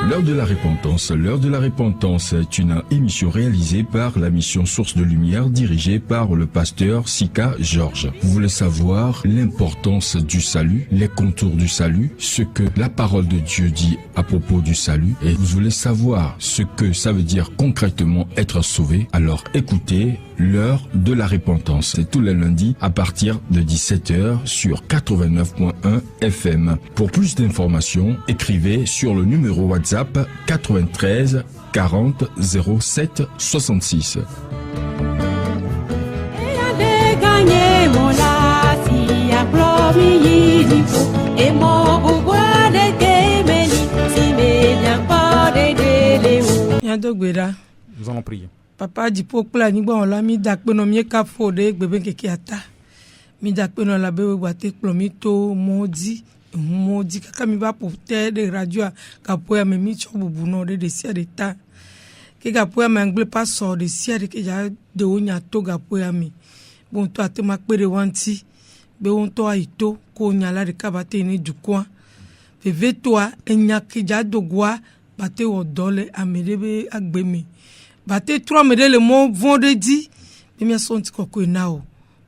L'heure de la repentance. L'heure de la repentance est une émission réalisée par la mission Source de Lumière dirigée par le pasteur Sika Georges. Vous voulez savoir l'importance du salut, les contours du salut, ce que la parole de Dieu dit à propos du salut, et vous voulez savoir ce que ça veut dire concrètement être sauvé, alors écoutez l'heure de la repentance. C'est tous les lundis à partir de 17h sur 89.1 FM. Pour plus d'informations, écrivez sur le numéro WhatsApp 93 40 07 66. Nous allons prier. Papa di pokla ni gba ola mi da pe no mi ka fo de gbebe keke ata mi da pe no la be wa te plomi to modi kaka mi ba po te de radio ka po ya me mi cho bubu no de sia de ta ke ga po ya me angle pa so de sia de ke ja de onya to ga po ya mi bon to ate ma pe de wanti be won to aito ko nya la de ka ba te ni dukwa veve to a enya ke ja dogwa ba te wo dole amerebe agbemi Bate 3 me le mo vendredi mi mi son ti kokko na o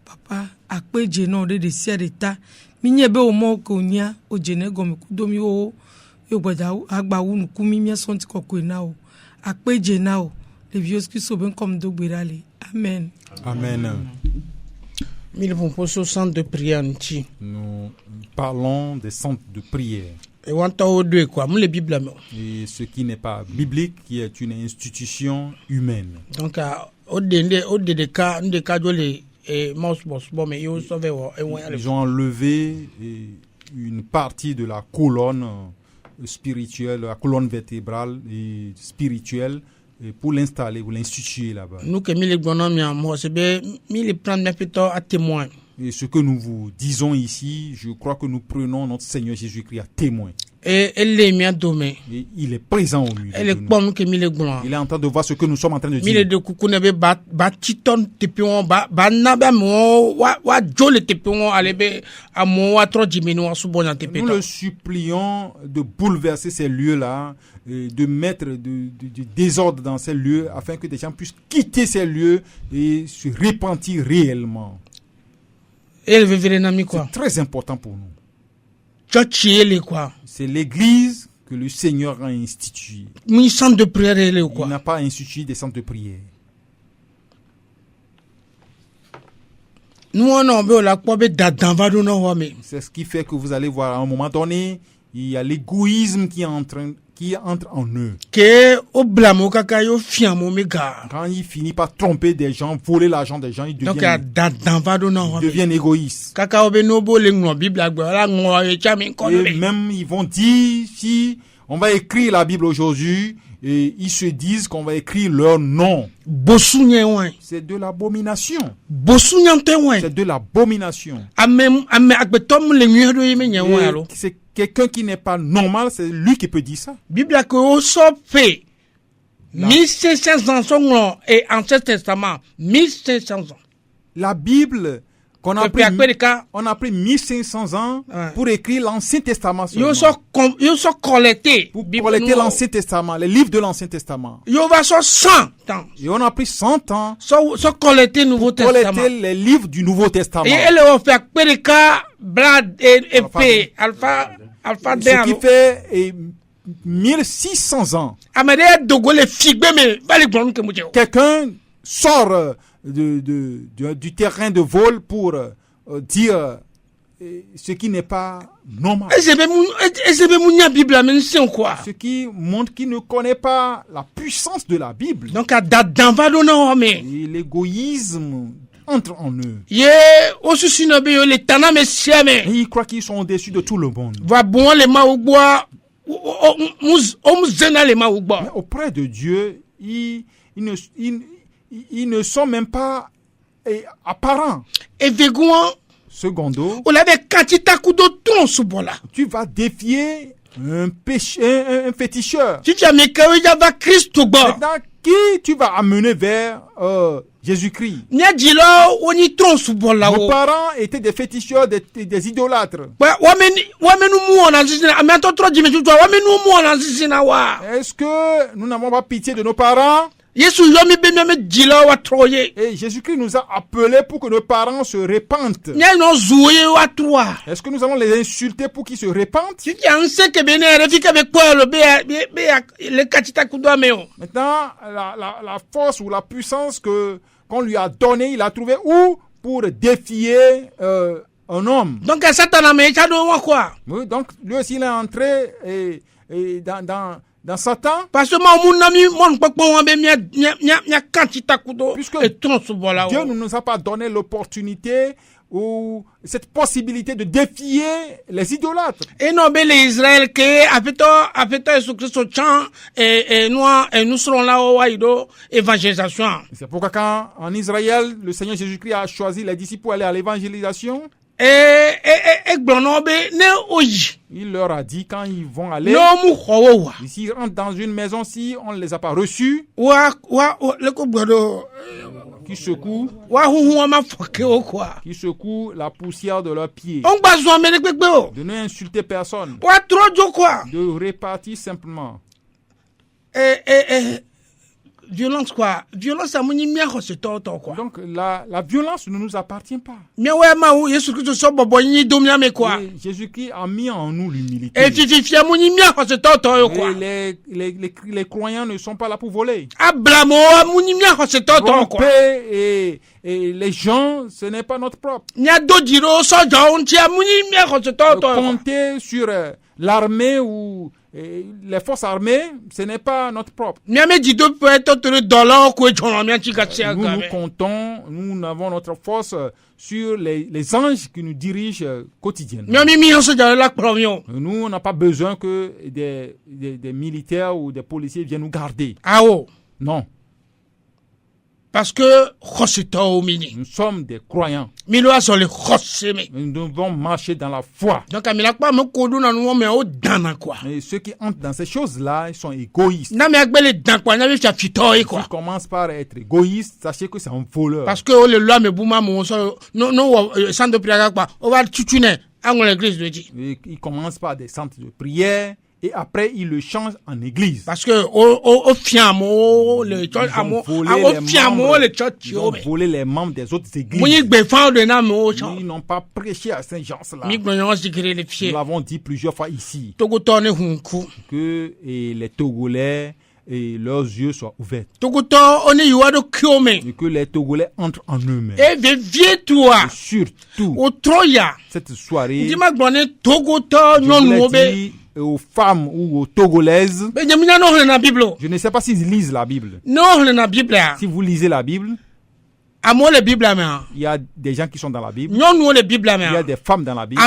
papa apeje na de sia de ta mi nye be o mo ko nya o jene go mi ku do mi o yo gbaja agba wunu ku mi son ti kokko na o apeje na o les vieux qui sont bien comme do gbirale amen Amen. Nous parlons des centres de prière. Et ce qui n'est pas biblique, qui est une institution humaine. Donc, ils ont enlevé une partie de la colonne spirituelle, la colonne vertébrale et spirituelle, et pour l'installer, pour l'instituer là-bas. Et ce que nous vous disons ici, je crois que nous prenons notre Seigneur Jésus-Christ à témoin. Et il est présent au milieu de nous. Il est en train de voir ce que nous sommes en train de dire. Nous le supplions de bouleverser ces lieux-là, de mettre du désordre dans ces lieux, afin que des gens puissent quitter ces lieux et se repentir réellement. C'est très important pour nous. C'est l'église que le Seigneur a instituée. Il n'a pas institué des centres de prière. C'est ce qui fait que vous allez voir à un moment donné, il y a l'égoïsme qui entre en eux. Quand il finit par tromper des gens, voler l'argent des gens, ils deviennent égoïstes. Et même ils vont dire, si on va écrire la Bible aujourd'hui, et ils se disent qu'on va écrire leur nom. C'est de l'abomination. C'est de l'abomination. C'est quelqu'un qui n'est pas normal, c'est lui qui peut dire ça. Bible que fait 1500 ans et Ancien Testament 1500 ans. La Bible on a pris 1500 ans pour écrire l'Ancien Testament. Pour collecter l'Ancien Testament, les livres de l'Ancien Testament. Et on a pris 100 ans pour collecter les livres du Nouveau Testament. Et elle a fait ce qui fait 1600 ans. Quelqu'un sort du terrain de vol pour dire ce qui n'est pas normal. Ce qui montre qu'il ne connaît pas la puissance de la Bible. Donc, et l'égoïsme entre en eux. Et ils croient qu'ils sont au-dessus de tout le monde. Mais auprès de Dieu, ils ne sont même pas apparents. Secondo, tu vas défier un féticheur. Maintenant, qui tu vas amener vers Jésus-Christ. Nos parents étaient des féticheurs, des idolâtres. Est-ce que nous n'avons pas pitié de nos parents? Et Jésus-Christ nous a appelés pour que nos parents se repentent. Est-ce que nous allons les insulter pour qu'ils se repentent? Maintenant, la force ou la puissance qu'on lui a donnée, il a trouvé où pour défier un homme. Donc, oui, donc lui aussi il est entré dans Satan. Parce que Dieu ne nous a pas donné l'opportunité ou cette possibilité de défier les idolâtres. Et non, mais les Israël qui après Jésus-Christ et nous serons là au évangélisation. C'est pourquoi quand en Israël le Seigneur Jésus-Christ a choisi les disciples pour aller à l'évangélisation. Il leur a dit quand ils vont aller, s'ils rentrent dans une maison, si on ne les a pas reçus, qui secouent la poussière de leurs pieds, de ne insulter personne, de répartir simplement. Violence quoi? Violence à mon quoi. Donc la violence ne nous appartient pas. Mais ouais, Jésus-Christ a mis en nous l'humilité. Et les croyants ne sont pas là pour voler. Tromper et les gens, ce n'est pas notre propre. Compter sur l'armée ou les forces armées, ce n'est pas notre propre. Nous comptons, nous avons notre force sur les anges qui nous dirigent quotidiennement. Nous, on n'a pas besoin que des militaires ou des policiers viennent nous garder. Non. Parce que nous sommes des croyants. Nous devons marcher dans la foi. Et ceux qui entrent dans ces choses-là, ils sont égoïstes. S'ils commencent par être égoïstes, sachez que c'est un voleur. Parce que ils commencent par des centres de prière. Et après, ils le changent en église. Parce que ils ont volé les membres des autres églises. Ils n'ont pas prêché à Saint-Jean-là. Nous l'avons dit plusieurs fois ici. Que les Togolais et leurs yeux soient ouverts. Et que les Togolais entrent en eux-mêmes. Et surtout, cette soirée, aux femmes ou aux Togolaises, je ne sais pas s'ils lisent la Bible. Si vous lisez la Bible, il y a des gens qui sont dans la Bible. Il y a des femmes dans la Bible.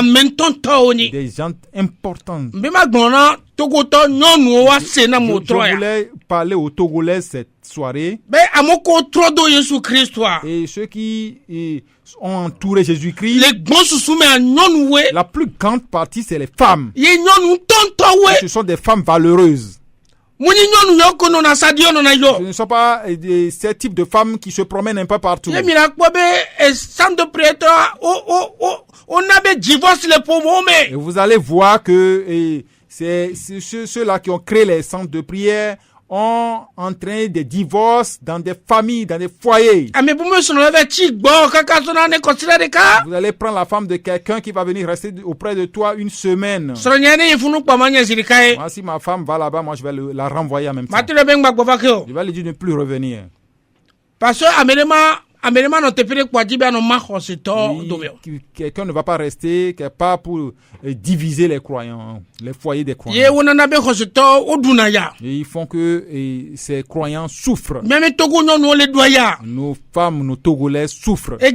Des gens importants. Je voulais parler aux Togolais cette soirée. Et ceux qui ont entouré Jésus-Christ, la plus grande partie, c'est les femmes. Et ce sont des femmes valeureuses. Ce ne sont pas ces types de femmes qui se promènent un peu partout. Et vous allez voir que c'est ceux-là qui ont créé les centres de prière ont entraîné des divorces dans des familles, dans des foyers. Vous allez prendre la femme de quelqu'un qui va venir rester auprès de toi une semaine. Moi, si ma femme va là-bas, moi je vais la renvoyer en même temps. Je vais lui dire de ne plus revenir. Parce que quelqu'un ne va pas rester quelque part pour diviser les croyants, les foyers des croyants. Et ils font que ces croyants souffrent. Nos femmes, nos Togolais souffrent. Et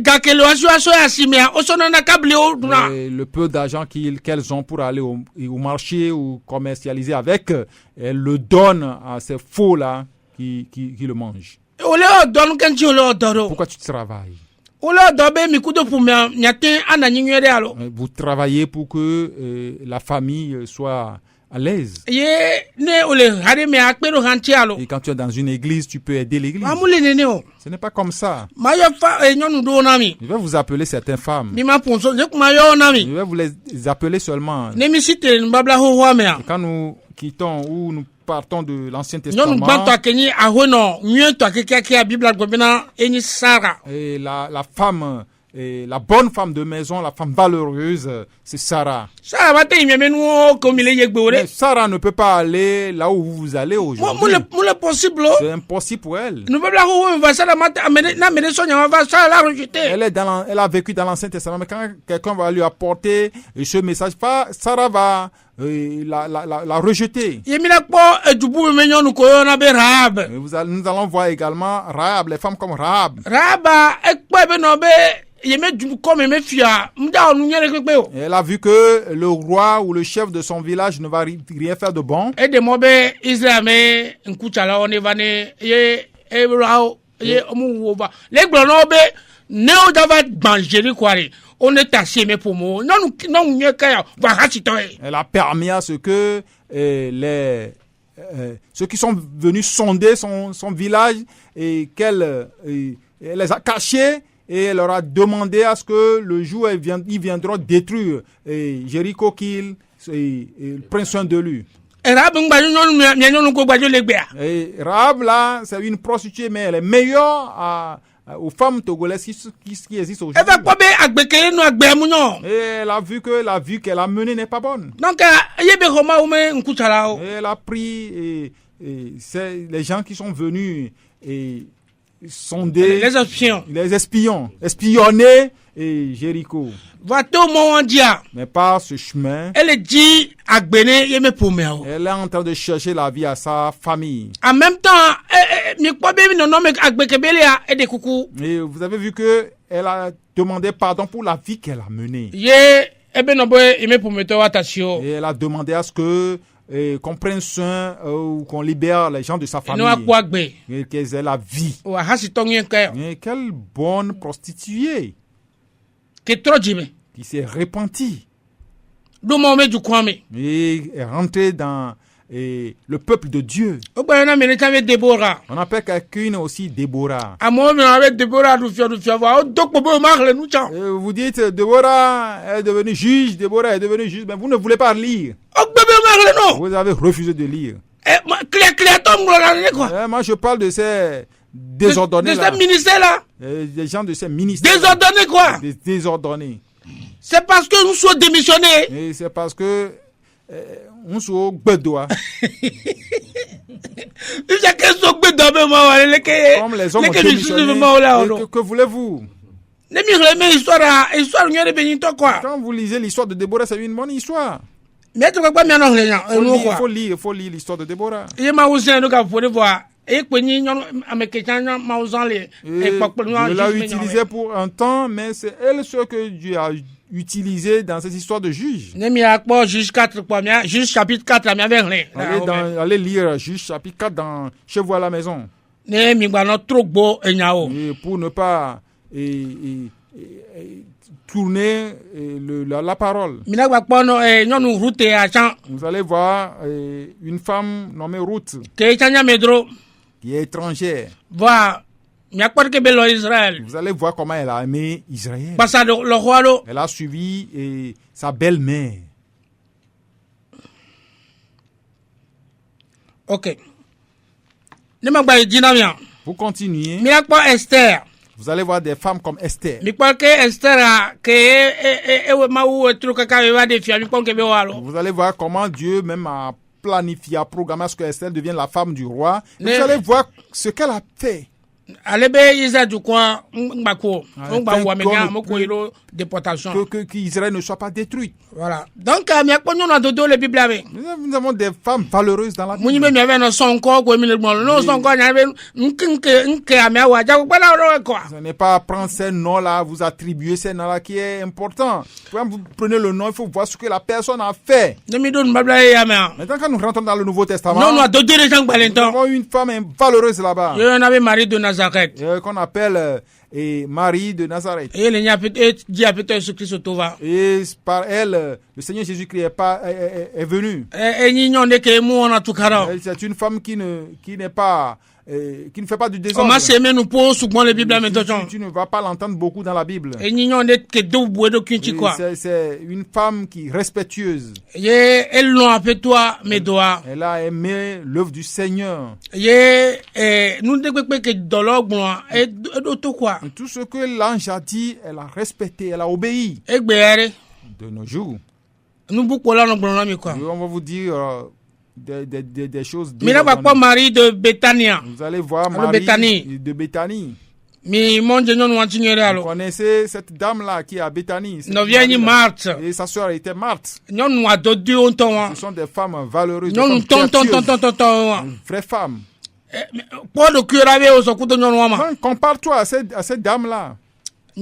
le peu d'argent qu'elles ont pour aller au marché ou commercialiser avec, elles le donnent à ces faux-là qui le mangent. Pourquoi tu travailles? Vous travaillez pour que la famille soit à l'aise. Et quand tu es dans une église, tu peux aider l'église. Ce n'est pas comme ça. Je vais vous appeler certaines femmes. Je vais vous les appeler seulement. Et quand nous quittons ou nous partons de l'Ancien Testament, et la femme, et la bonne femme de maison, la femme valeureuse, c'est Sarah. Mais Sarah ne peut pas aller là où vous allez aujourd'hui. C'est impossible pour elle. Elle a vécu dans l'Ancien Testament, mais quand quelqu'un va lui apporter ce message, Sarah va la rejeter. Nous allons voir également Rahab, les femmes comme Rahab. Elle a vu que le roi ou le chef de son village ne va rien faire de bon. Elle a permis à ce que ceux qui sont venus sonder son village et qu'elle les a cachés. Et elle leur a demandé à ce que le jour où ils viendront détruire Jéricho, qu'ils prennent soin de lui. Et Rahab là, c'est une prostituée, mais elle est meilleure aux femmes togolaises qui existent aujourd'hui. Et elle a vu que la vie qu'elle a menée n'est pas bonne. Donc, et elle a pris c'est les gens qui sont venus sonder les espions, espionner Jéricho. Mais par ce chemin, elle est en train de chercher la vie à sa famille. En même temps, et vous avez vu que elle a demandé pardon pour la vie qu'elle a menée. Et elle a demandé à ce que qu'on prenne soin ou qu'on libère les gens de sa famille. Et qu'elle ait la vie. Et quelle bonne prostituée qui s'est repentie et est rentrée dans le peuple de Dieu. On appelle quelqu'un aussi Déborah. Vous dites Déborah est devenue juge, mais vous ne voulez pas lire. Vous avez refusé de lire. Moi je parle de ces désordonnés là. De ces ministères là. Des gens de ces ministères. Désordonnés quoi? Des désordonnés. C'est parce que nous sommes démissionnés. Et c'est parce que nous sommes bedois. Comme les hommes ont démissionné. Que voulez-vous? Quand vous lisez l'histoire de Déborah, c'est une bonne histoire. Il faut lire l'histoire de Déborah. Je l'ai utilisé pour un temps, mais c'est elle ce que Dieu a utilisé dans cette histoire de juge. Juge chapitre 4. Allez lire Juge chapitre 4 chez vous à la maison. Et pour ne pas tourner la parole. Vous allez voir une femme nommée Ruth qui est étrangère. Vous allez voir comment elle a aimé Israël. Elle a suivi sa belle-mère. Ok. Vous continuez. Esther. Vous allez voir des femmes comme Esther. Vous allez voir comment Dieu même a planifié, a programmé à ce que Esther devienne la femme du roi. Vous allez voir ce qu'elle a fait. Qu'Israël ne soit pas détruit. Voilà. Donc, nous avons des femmes valeureuses dans la Bible. Ce n'est pas prendre ces noms-là, vous attribuer ces noms-là qui est important. Quand vous prenez le nom, il faut voir ce que la personne a fait. Maintenant, quand nous rentrons dans le Nouveau Testament, nous avons une femme valeureuse là-bas. Qu'on appelle et Marie de Nazareth. Et par elle, le Seigneur Jésus-Christ est venu. C'est une femme qui ne fait pas du désordre. Tu ne vas pas l'entendre beaucoup dans la Bible. C'est une femme qui est respectueuse. Elle a aimé l'œuvre du Seigneur. Tout ce que l'ange a dit, elle a respecté, elle a obéi. De nos jours, on va vous dire des choses. Marie de Béthania. Vous allez voir Marie de Béthanie. Vous connaissez cette dame-là qui est à Béthanie. Marthe. Et sa soeur était Marthe. Ce sont des femmes valeureuses. Une vraie femme. Compare-toi à cette dame-là. Et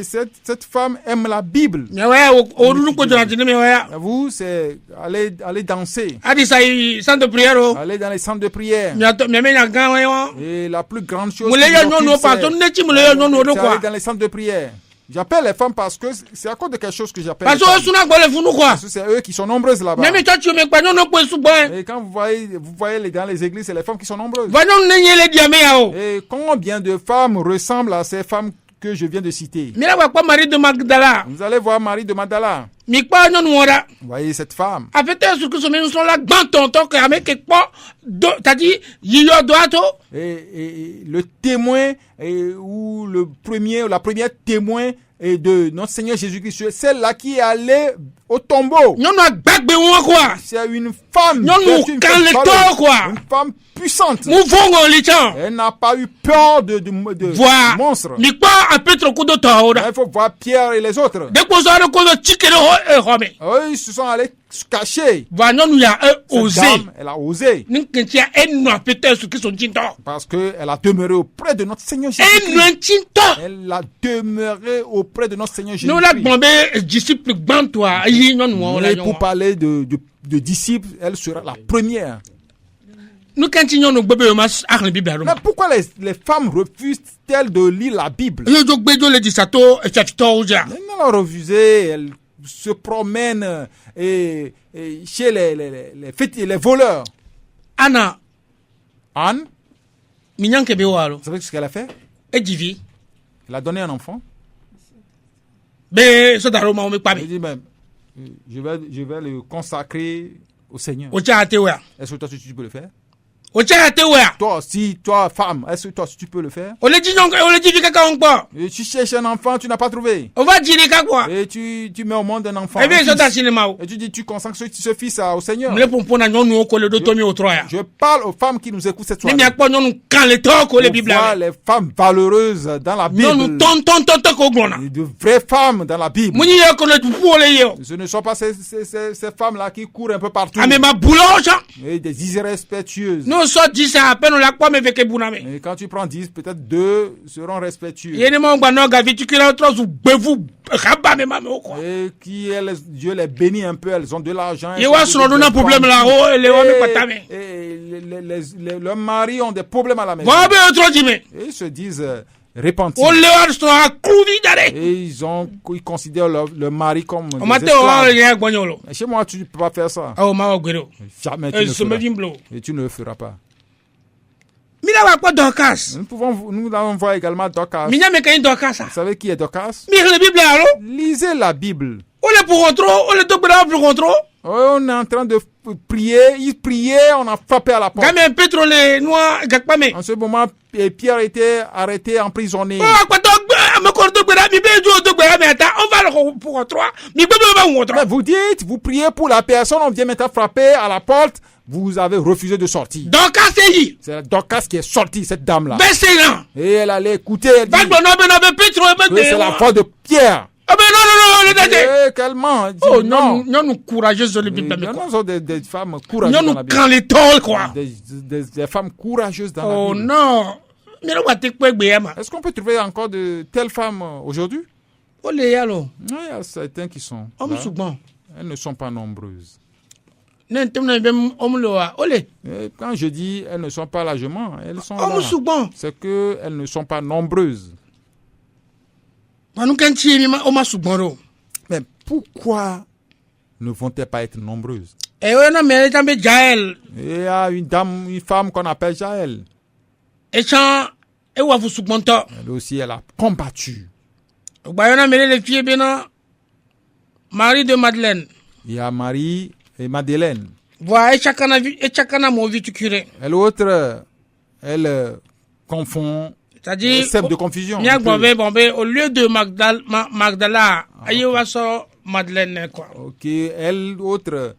cette femme aime la Bible. Vous, c'est aller danser. Aller dans les centres de prière. Et la plus grande chose, c'est aller dans les centres de prière. J'appelle les femmes parce que c'est à cause de quelque chose que j'appelle les femmes. Parce que c'est eux qui sont nombreuses là-bas. Et quand vous voyez dans les églises, c'est les femmes qui sont nombreuses. Et combien de femmes ressemblent à ces femmes que je viens de citer? Vous allez voir Marie de Magdala. Vous voyez cette femme. Et le témoin ou la première témoin de notre Seigneur Jésus-Christ, celle-là qui est allée au tombeau. C'est une femme. Une femme puissante. Elle n'a pas eu peur de monstres. Il faut voir Pierre et les autres. Ils se sont allés se cacher. Cette dame, elle a osé. Parce qu'elle a demeuré auprès de notre Seigneur Jésus-Christ. Elle a demeuré auprès de notre Seigneur Jésus-Christ. Mais pour parler de disciples, elle sera la première. Mais pourquoi les femmes refusent-elles de lire la Bible? Elles l'ont refusé, elles se promènent chez les voleurs. Anne, vous savez ce qu'elle a fait? Elle a donné un enfant. Elle dit même, je vais le consacrer au Seigneur. Est-ce que toi tu peux le faire? Toi, femme, est-ce que toi tu peux le faire? Et tu cherches un enfant, tu n'as pas trouvé. Et tu mets au monde un enfant. Et tu dis, tu consacres ce fils au Seigneur. Je parle aux femmes qui nous écoutent cette soirée. Voir les femmes valeureuses dans la Bible. De vraies femmes dans la Bible. Ce ne sont pas ces femmes-là qui courent un peu partout. Et des irrespectueuses. Et quand tu prends 10, peut-être 2 seront respectueux. Et qui Dieu les bénit un peu, elles ont de l'argent. Leurs maris ont des problèmes à la maison. Et ils se disent repentis. Et ils considèrent leur mari comme des esclaves. Et chez moi, tu ne peux pas faire ça. Jamais tu ne le feras pas. Nous allons voir également Dorcas. Vous savez qui est Dorcas? Lisez la Bible. On est en train de prier. Ils priaient, on a frappé à la porte. En ce moment, Pierre était arrêté, emprisonné. Mais vous dites, vous priez pour la personne, on vient maintenant frapper à la porte. Vous avez refusé de sortir. C'est Dorcas qui est sortie, cette dame-là. Et elle allait écouter. Elle dit, c'est la voix de Pierre. Calmement. Non. Des femmes courageuses dans la Bible. Des femmes courageuses dans la Bible. Non. Est-ce qu'on peut trouver encore de telles femmes aujourd'hui? Il y a certains qui sont là. Elles ne sont pas nombreuses. Quand je dis elles ne sont pas largement, elles sont là. C'est qu'elles ne sont pas nombreuses. Mais pourquoi ne vont-elles pas être nombreuses? Il y a une femme qu'on appelle Jaël. Elle aussi, elle a combattu. Marie de Madeleine. Il y a Marie et Madeleine. Et l'autre, elle confond. C'est-à-dire, sème de confusion. Au lieu de Magdala, Madeleine, quoi. Ok, elle, autre.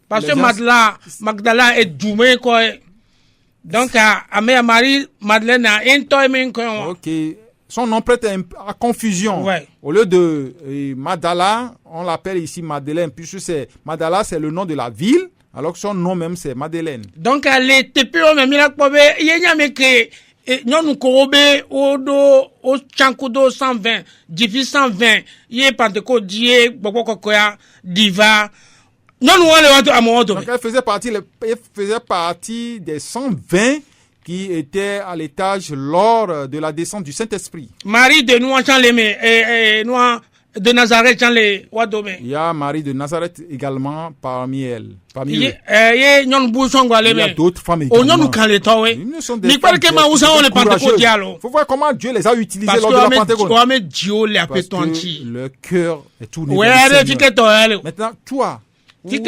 Parce que Magdala est doumé, quoi. Donc, à Marie, Madeleine a un temps, ok. Son nom prête à confusion. Ouais. Au lieu de Madala, on l'appelle ici Madeleine, puisque Madala, c'est le nom de la ville, alors que son nom même, c'est Madeleine. Donc, elle était plus au même nous korobe au chankudo 120 jifi 120 yé Pentecôte dié boko kokoya diva non donc elle faisait partie des 120 qui étaient à l'étage lors de la descente du Saint-Esprit. Marie de nous de Nazareth il y a Marie de Nazareth également parmi elles. Il y a d'autres femmes également. Il faut voir comment Dieu les a utilisées lors de la Pentecôte. Parce que le cœur est tout négatif. Maintenant, toi, c'est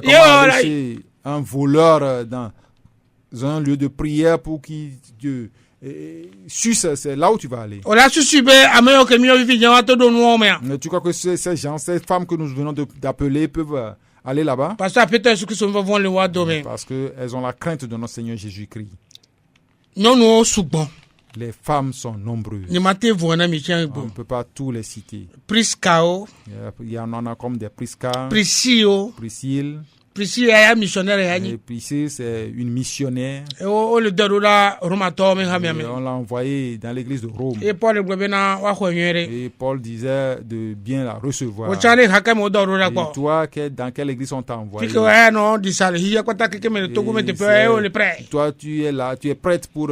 comme laisser un voleur dans un lieu de prière pour qui Dieu suce, c'est là où tu vas aller. Mais tu crois que ces gens, ces femmes que nous venons d'appeler peuvent aller là-bas? Parce qu'elles ont la crainte de notre Seigneur Jésus-Christ. Les femmes sont nombreuses. On ne peut pas tous les citer. Il y en a comme des Prisca, Priscille. Priscille est missionnaire. Priscille, c'est une missionnaire. On l'a envoyée dans l'église de Rome. Et Paul disait de bien la recevoir. Et toi, dans quelle église on t'a envoyé? Toi, tu es là, tu es prête pour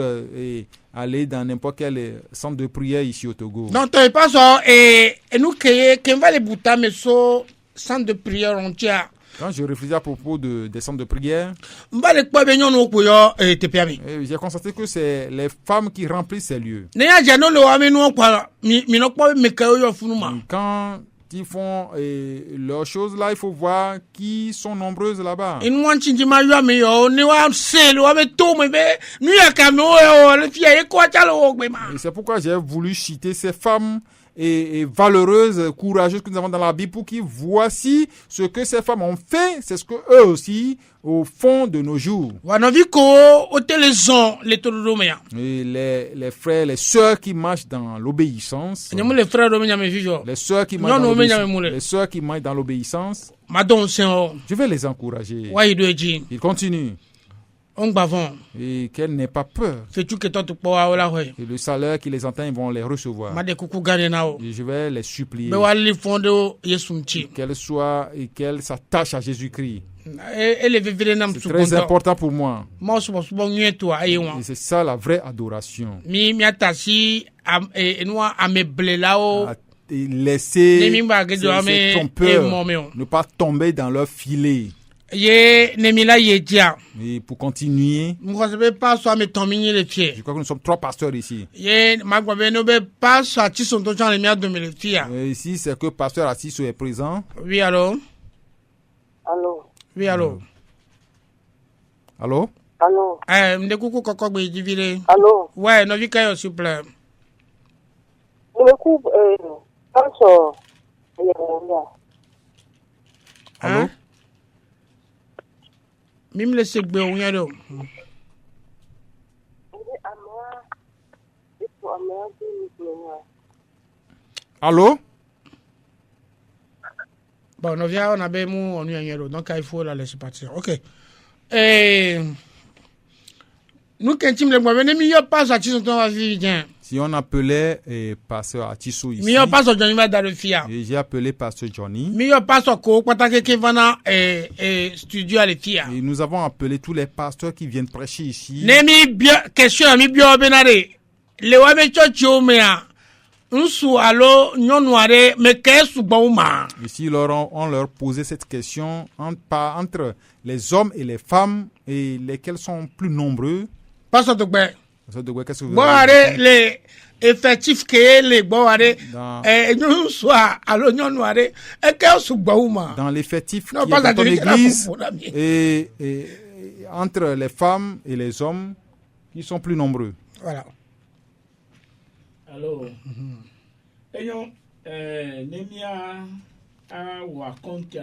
aller dans n'importe quel centre de prière ici au Togo. Non, tu n'es pas ça. Et nous, qu'on va les bouter, mais ce centre de prière entier. Quand je réfléchis à propos des centres de prière, j'ai constaté que c'est les femmes qui remplissent ces lieux. Quand ils font leurs choses là, il faut voir qui sont nombreuses là-bas. Et c'est pourquoi j'ai voulu citer ces femmes et valeureuses, courageuses que nous avons dans la Bible, pour qu'ils voici ce que ces femmes ont fait, c'est ce que eux aussi au fond de nos jours. Et les frères, les sœurs qui marchent dans l'obéissance, les sœurs qui marchent dans l'obéissance, je vais les encourager. Ils continuent. Et qu'elle n'ait pas peur. Et le salaire qui les entend, ils vont les recevoir. Et je vais les supplier qu'elles soient et qu'elles s'attachent à Jésus-Christ. C'est très important pour moi. Et c'est ça la vraie adoration. Laisser ces trompeurs ne pas tomber dans leur filet. Et pour continuer, je crois que nous sommes 3 pasteurs ici. Et ici, c'est que pasteur Assiso est présent. Oui, allô? Allô? Oui, allô? Allô? Allô? Allô? Ouais, non, s'il vous plaît. Allô? Même le segbe on y a do. Allô? Bon, on vient, on a bien on y a do. Donc il faut la laisser partir. OK. Nous quand tu me le vois, venez mieux pas ça tu sont vivre bien. Si on appelait pasteur Atiso ici, Mio pasteur Johnny va dans le fia. et j'ai appelé pasteur Johnny, Mio pasteur ko patake ke vana studio à le fia. et nous avons appelé tous les pasteurs qui viennent prêcher ici. Nemi bien question mi bio benare. Le wa be chocho mea. Nsu alo nyonuare me ke subauma. Ici, on leur posait cette question entre les hommes et les femmes, et lesquels sont plus nombreux. Pasteur Togbe. Qu'est-ce que vous Boare avez dit? les effectifs que les boare Dans- nsu alo nyonuare e ke subauma. Dans l'effectif qui Non, est pas dans ton église, la et entre les femmes et les hommes qui sont plus nombreux. Voilà. Alors, ayons Nemia a raconté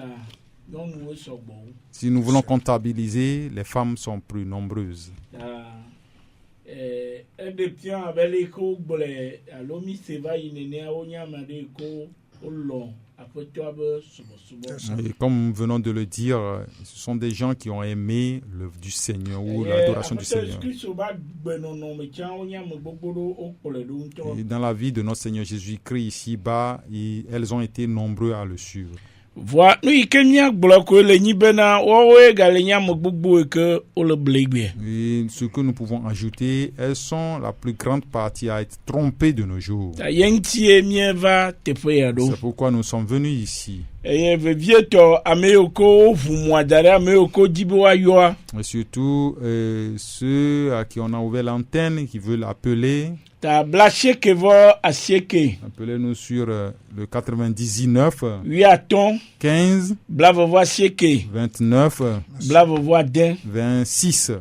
non nous sommes bons. Si nous voulons comptabiliser, les femmes sont plus nombreuses. Un des tiens avec l'écho, à l'homme se va y a onya madeko au long. Après toi, Et comme nous venons de le dire, ce sont des gens qui ont aimé l'œuvre du Seigneur ou l'adoration du Seigneur. Et dans la vie de notre Seigneur Jésus-Christ ici-bas, elles ont été nombreux à le suivre. Voilà, nous y kenya bloqué le nibena owe galenya mgbugbu que o le blégbe. Et ce que nous pouvons ajouter, elles sont la plus grande partie à être trompées de nos jours. Ta yentie mieva te poyado. C'est pourquoi nous sommes venus ici. Et vieto ameoko vumwadare ameoko diboa yoa. Et surtout ceux à qui on a ouvert l'antenne, qui veulent appeler. Ta blaché que vo asieke. Appelez-nous sur le 99 8 15 blavo vo asieke. 29 Blavo vo den. 26.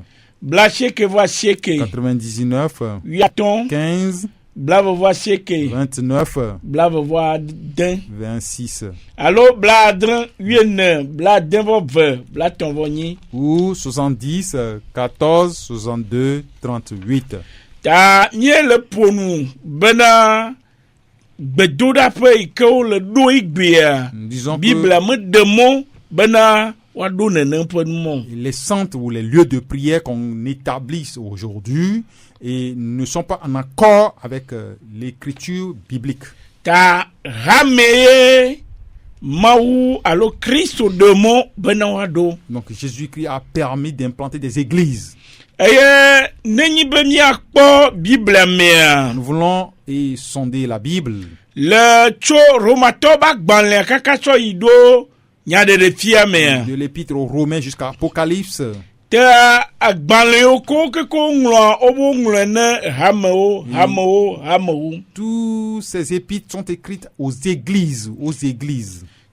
Blaché que vo asieke. 99 8 15 blavo vo asieke. 29 Blavo vo den. 26. Allo bladren 8 bladren vo ve blaton vo ni. Ou 70 14 62 38. Ta nye le ponu bena bedoda pe ke o le do igbe. Disons Bible que me demo bena wa do nenen pe mon. les centres ou les lieux de prière qu'on établit aujourd'hui et ne sont pas en accord avec l'écriture biblique. Ta rameye maou alo Christo demo bena wa do. Donc Jésus-Christ a permis d'implanter des églises. Eye nenyi be mi akpo Bible me. Nous voulons sonder la Bible. Le cho romato ba gbanle kaka so ido nyade de fia me. De l'épître aux Romains jusqu'à Apocalypse. Te agbanle ko ke ko nglo obo nglo na hameo. Tous ces épîtres sont écrites aux églises.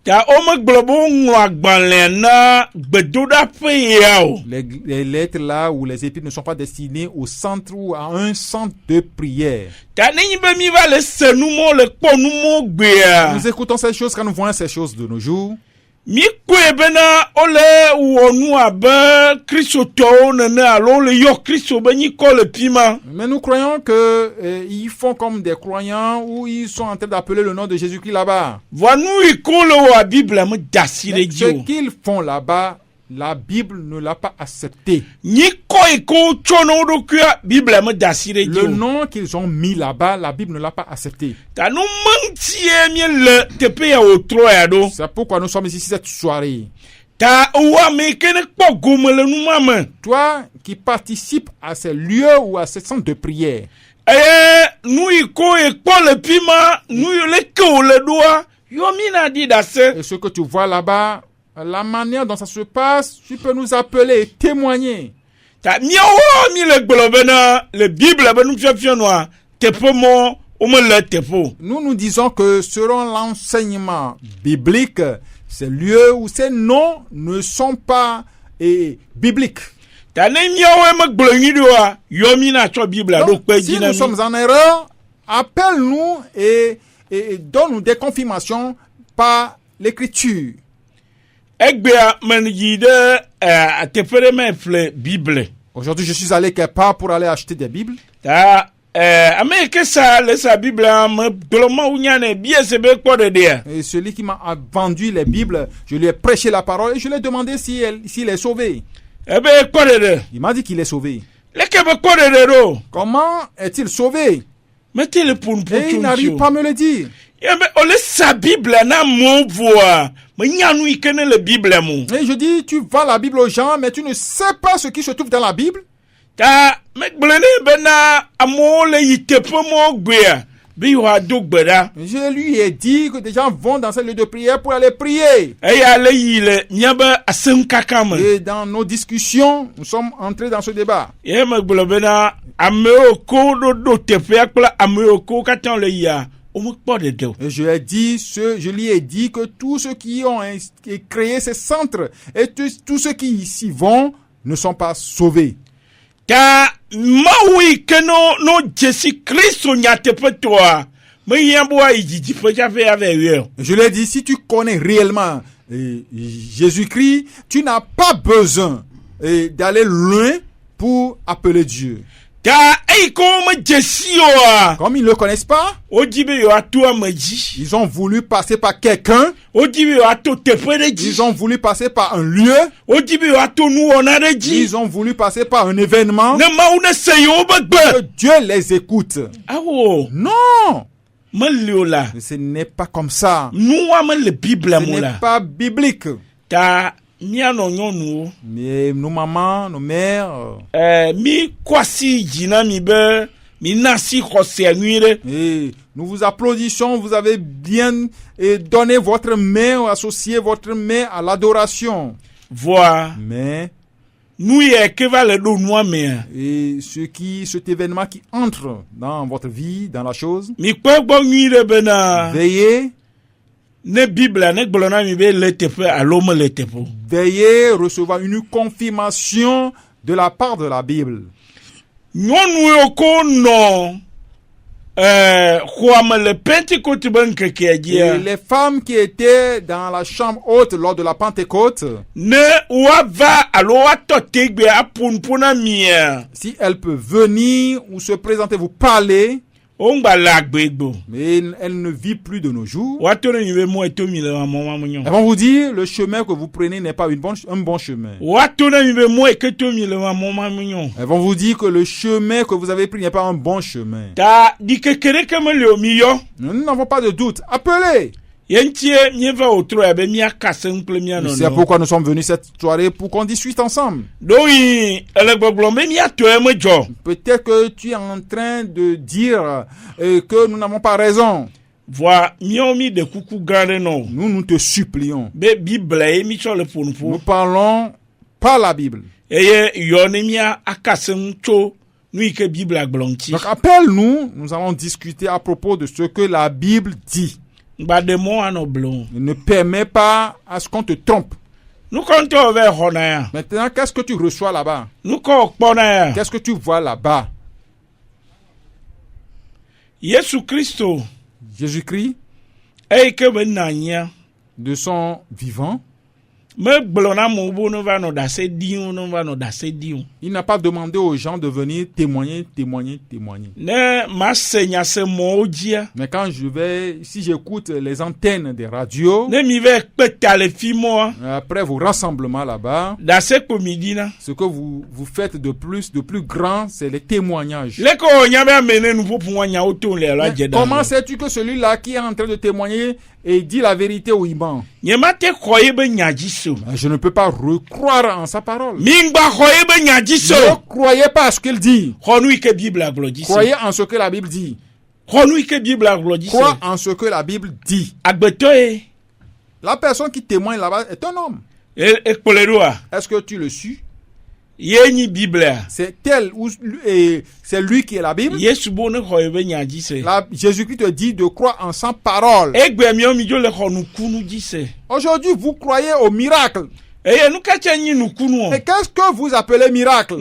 Ta ome globo nglo agbanle na bedoda pe yao. Les lettres là ou les épîtres ne sont pas destinées au centre ou à un centre de prière. Ta nenyi be mi va le senumo le ponumo gbe. Nous écoutons ces choses quand nous voyons ces choses de nos jours. Mi kwe bena ole wonu abe Kristo to nene alo le yo Kristo be ni ko le pima. Mais nous croyons que ils font comme des croyants ou ils sont en train d'appeler le nom de Jésus-Christ là-bas. Vanu ikolo wa Bible me dasire Mais ce dio. qu'ils font là-bas, la Bible ne l'a pas accepté. Ni ko iko chono do kwa Bible me dasire Le dio. nom qu'ils ont mis là-bas, la Bible ne l'a pas accepté. Ta no mantie mi le tepe ya otro ya do. C'est pourquoi nous sommes ici cette soirée. Ta wa me kene kpo gomele nu mama. Toi qui participes à ces lieux ou à ces centres de prière, Nou iko ekpo le pima, nou le ko le doa. Yo mina di dase. et ce que tu vois là-bas, la manière dont ça se passe, tu peux nous appeler et témoigner. Ta miawo mi le globena, le Bible ben nous fait noir. Tepo mo, o me le tepo. Nous disons que selon l'enseignement biblique, ces lieux ou ces noms ne sont pas bibliques. Ta ne miawo me glongi doa. Yo mina cho Bible do Donc, pe si nous dinami. sommes en erreur, appelle-nous et donne-nous des confirmations par l'écriture. Egbea menjide atepere me fle Bible. Aujourd'hui, je suis allé quelque part pour aller acheter des Bibles. Ta Amérique ça le sa Bible me doloma unyane bien se be ko de dia. Et celui qui m'a vendu les Bibles, je lui ai prêché la parole et je lui ai demandé s'il est sauvé. Ebe ko de. Il m'a dit qu'il est sauvé. Le ke be ko de ro. Comment est-il sauvé? mettez-le pour une Et il n'arrive pas à me le dire. On laisse sa Bible na mon voix. Mais il y a nous qui connaît la Bible à mon. Et je dis, tu vends la Bible aux gens, mais tu ne sais pas ce qui se trouve dans la Bible. Ta mec blene bena amo le yite po mo gbea. Bi wa do gbeda. Je lui ai dit que des gens vont dans ce lieu de prière pour aller prier. E ya le yile nyaba asem kakam. Et dans nos discussions, nous sommes entrés dans ce débat. E mec blene bena ameoko do tepe akla ameoko katan le ya. Et je lui ai dit que tous ceux qui ont créé ces centres et tous ceux qui ici vont ne sont pas sauvés. Car maui que no Jésus Christ nyate toi. Mais y a bois il dit faut j'avais avec eux. Je lui ai dit, si tu connais réellement Jésus-Christ, tu n'as pas besoin d'aller loin pour appeler Dieu. Comme ils ne le connaissent pas, ils ont voulu passer par quelqu'un, ils ont voulu passer par un lieu, ils ont voulu passer par un événement, que Dieu les écoute. Non! Ce n'est pas comme ça. Ce n'est pas biblique. Mais nos mamans, nos mères, mi kwasi jina mi be mi nasi khose nuire. Et nous vous applaudissons, vous avez bien donné votre main, associé votre main à l'adoration. Voir. Mais nous y que va le do nous mais et cet événement qui entre dans votre vie, dans la chose. Mi kwa gbo nuire bena. Veillez. Ne Bible ne glona mi be le tepe alome le tepe. Veillez recevoir une confirmation de la part de la Bible. Nyonu oko no kwam le Pentecôte ban keke dia. Les femmes qui étaient dans la chambre haute lors de la Pentecôte, ne wa va alo atotegbe apunpuna mia. Si elles peuvent venir ou se présenter vous parler, mais elle ne vit plus de nos jours. Elles vont vous dire, le chemin que vous prenez n'est pas un bon chemin. Elles vont vous dire que le chemin que vous avez pris n'est pas un bon chemin. Nous n'avons pas de doute. Appelez. C'est pourquoi nous sommes venus cette soirée pour qu'on discute ensemble. Peut-être que tu es en train de dire que nous n'avons pas raison. Nous te supplions. Nous parlons par la Bible. Donc appelle-nous, nous allons discuter à propos de ce que la Bible dit. Ne permet pas à ce qu'on te trompe. Maintenant, qu'est-ce que tu reçois là-bas? Qu'est-ce que tu vois là-bas? Jésus-Christ, de son vivant, il n'a pas demandé aux gens de venir témoigner. Mais quand si j'écoute les antennes des radios, après vos rassemblements là-bas, ce que vous faites de plus grand, c'est les témoignages. Mais comment sais-tu que celui-là qui est en train de témoigner et dit la vérité au Iban? Je ne peux pas recroire en sa parole. Ne croyez pas à ce qu'il dit. Croyez en ce que la Bible dit. Crois en ce que la Bible dit. La personne qui témoigne là-bas est un homme. Est-ce que tu le suis? C'est c'est lui qui est la Bible. Jésus-Christ te dit de croire en sa parole. Aujourd'hui, vous croyez au miracle. Et qu'est-ce que vous appelez miracle?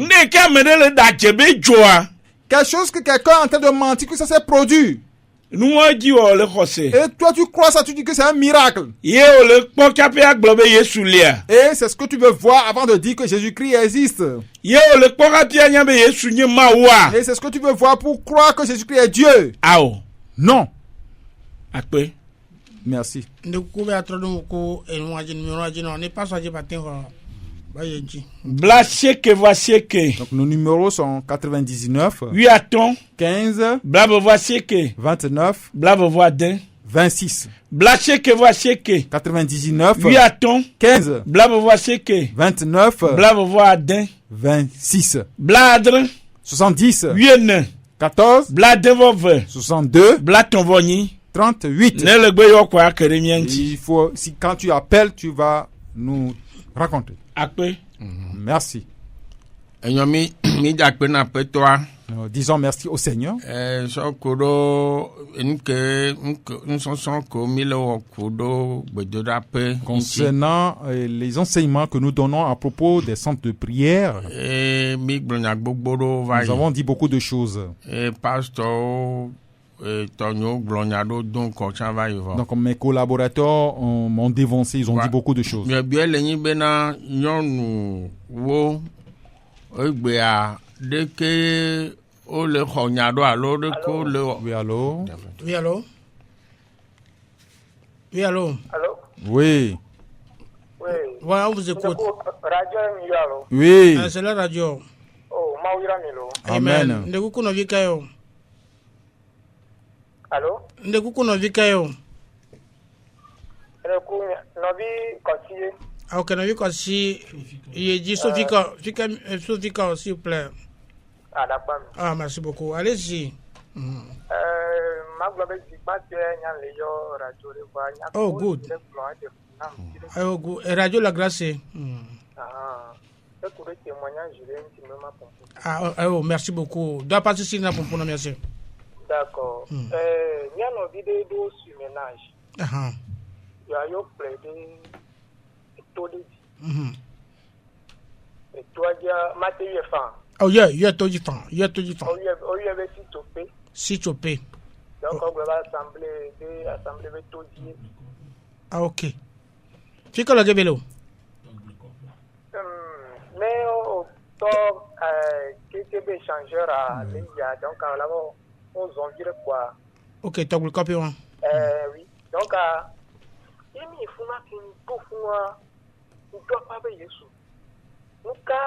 Quelque chose que quelqu'un est en train de mentir que ça s'est produit. Et toi tu crois ça, tu dis que c'est un miracle. Et c'est ce que tu veux voir avant de dire que Jésus-Christ existe. Et c'est ce que tu veux voir pour croire que Jésus-Christ est Dieu. Non. Merci. Blacheke Vasieke. Donc nos numéros sont 99 8 15 Blabo Vasieke 29 Blabo Voadin 26. Blacheke Vasieke 99 8 15 Blabo Vasieke 29 Blabo Voadin 26. Bladre 70 8 14 Bladevove 62 Blatonvoni 38. Ne le gbeyo kwa keremianti. Il faut, si quand tu appelles, tu vas nous raconter. Akpe. Merci. Enyomi mi dakpe na pe toi. Disons merci au Seigneur. So kodo nke nson ko mi lo kodo gbedoda pe. Concernant les enseignements que nous donnons à propos des centres de prière, mi gblonya gbogboro va. Nous avons dit beaucoup de choses. Pasteur Donc mes collaborateurs m'ont dévancé, ils ont dit beaucoup de choses. Oui, allô? Oui, allô? Oui, allô? Allô? Oui. Oui. Voilà, on vous écoute. Radio Milo. Oui. C'est la radio. Oh, Mawira Milo. Amen. Ndekuku no vikayo. Allô? Ndekuku no vikayo. Ndekuku no vi konsiye. Ah, ok, no vi konsiye. Il dit Sofika, Sofika, s'il vous plaît. Ah, d'accord. Ah, merci beaucoup. Allez-y. Ma globe di pate nyan le yo radio le va nyan. Oh, good. Oh, good. Radio La Grâce. Ah. C'est pour le témoignage, je vais intimement pour. Ah, oh, merci beaucoup. Doit participer na pour nous, merci. D'accord. Nyan no vidéo sur ménage. Ah. Ya yo plaidé tout dit. Et toi dia matériel fan. Oh yeah, tout du temps. Yeah, tout du temps. Oh yeah, avec si topé. Si topé. Donc on va assembler avec tout dit. Ah, ok. Fica la gebelo. Mais au top qui peut changer à l'IA, donc on l'a on zongire quoi. Ok, tu as le copie one. Oui. Donc il me faut ma fin pour moi. On doit pas payer sous. Nuka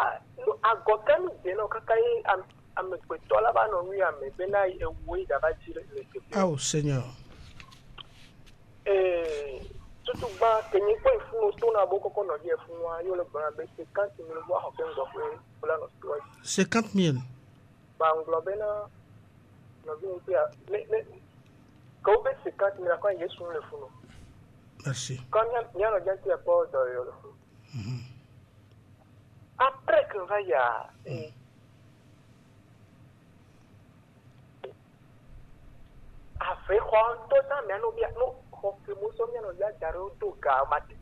no agokami deno kakai amekweto la ba no wi amebena ewe da ba jire le. Oh Seigneur. Tutu ba kenyi ko ifu to na boko ko no die fun wa yo le ba be 50,000 wa ho ken go pe pour la no story. 50,000. Ba nglobe na no bi ntia me ko be 50,000 ko yesu le fun. Merci. Quand il y a no janti a po do yo. Après qu'on va y a après quoi tout ça mais nous bien nous que nous sommes bien nous y a jarro tout cas mate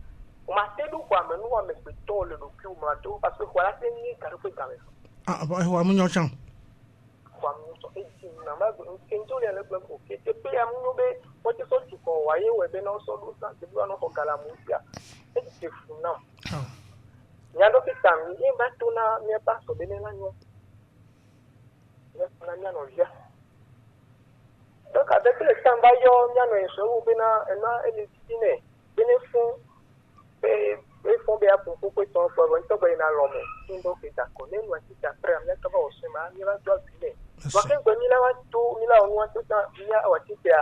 do quoi mais nous on met tout le document mato parce que voilà c'est ni car faut quand même Ah bah wa munyo chan quoi nous so et si na ma kenjo le plan OK et puis à nous be on te so ti ko waye we be no so do ça de no ko kala mu ya et c'est fou non Nyando kitami imba tuna miepa so benela nyo. Na nyano via. Donc avec le temps yo nyano eso bena na elitine benefon e fon be apu ko to ko to be na lomo. Ndo kita ko ne wa kita pre amya ka ba osema ni ba do bile. Wa ke gbe mi la wa to mi la onu wa to ta ya wa titia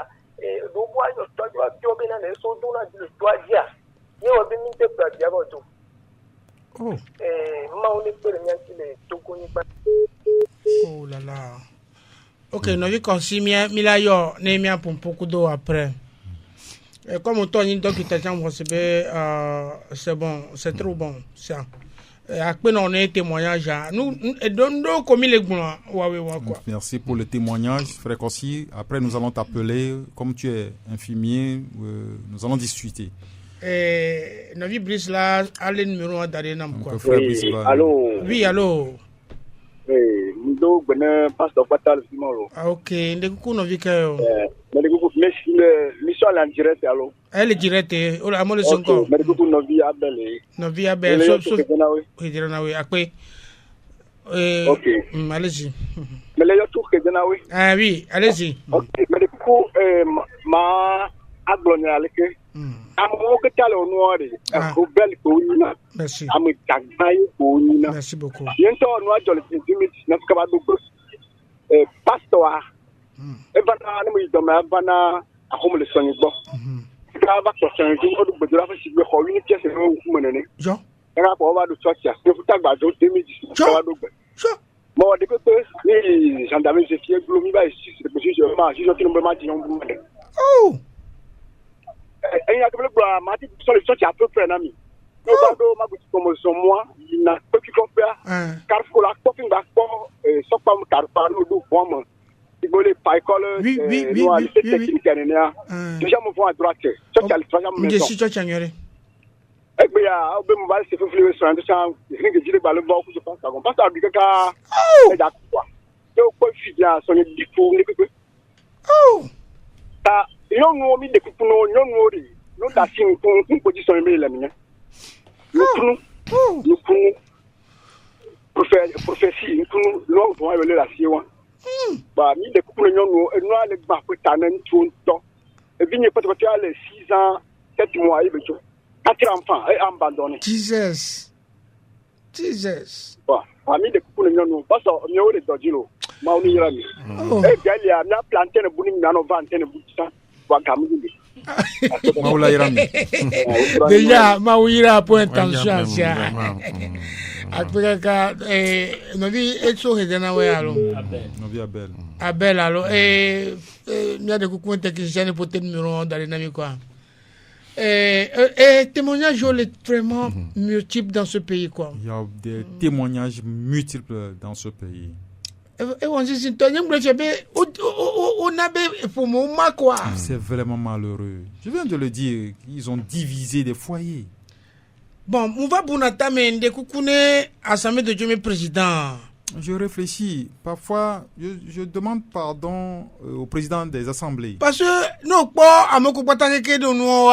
do bo ayo to jo bena na eso do na di to adia. Ni wa bi mi te pra dia ba to. Oh. Oh là là. Ok, nous avons conçu mila yo ne mia pour beaucoup d'eau après. Et comme on tourne donc il c'est bon, c'est trop bon ça. Après on a un témoignage nous donne comme les quoi. Merci pour le témoignage frère Kossi. Après nous allons t'appeler comme tu es infirmier, nous allons discuter. Navi Brice là, allez numéro d'Arena quoi. Oui, allô. Oui, allô. Oui, nous ben pasteur Fatal Simolo. Ah OK, ndekuku no vikayo. Ndekuku mission en direct allô. Elle est directe, o la mo le sonko. Ndekuku no via belle. No via belle so oui, dirana oui, akpe. OK. Allez-y. Mais les tour que dana oui. Ah oui, allez-y. OK, ndekuku aglonia leke amo ke tale onuore ko bel ko yina Merci. am tagbay ko yina Merci beaucoup. yento no ajol timit na ka ba do pastor e bana ni do ma bana akomo le sonyi bo ka ba ko sonyi ko do gbedura fa sigbe ko yini kese no ku menene Jo. era ko ba do church ya ko tagba do timit ka ba do gbe mo de ko ni gendarmerie je fie glomi ba ici c'est possible je qui no ma ti on bu mene Oh. Et il y a quelques bras, Martin, sur les choses qui a peu près d'amis. Nous avons ma boutique comme son moi, il n'a pas pu comprendre. Car il faut la copine d'accord, sauf pas me car par nous deux formes. Il voulait pas école, oui. technique dernière. Déjà me voir à droite. Ça qui a le troisième maison. Je suis toi Changere. Eh bien, au même moment, c'est fait flouer sur un dessin. Je ne dis pas le bon coup je pense. On passe à du caca. Et d'accord. Donc, quoi, je suis bien, son équipe pour les peu. Oh. Ta yon no mi de kuno yon ngori no da sin kun position me la minya no kunu prophétie kunu no vo ele la siwa ba mi de kuno yon no ale ba ko tanan tonto e binye peut-être ale 6 ans 7 mois e bejo 4 enfants et abandonné Jesus ba mi de kuno yon no parce que mi o le dojilo ma oni yira mi e gali a na plantain buni na no vantene buta wa gamudi Maoula Irami. Déjà Maouira point attention sia après ka no di etso hedana we alo Abel alo mia de coucou technicien pour ten numéro dans les nami quoi témoignages vraiment multiples dans ce pays quoi. Il y a des témoignages multiples dans ce pays. C'est vraiment malheureux. Je viens de le dire, ils ont divisé des foyers. Bon, on va pour de Koukoune, Assemblée de Dieu, président. Je réfléchis. Parfois, je demande pardon au président des assemblées. Parce que nous, pas à mon compatriote de nous,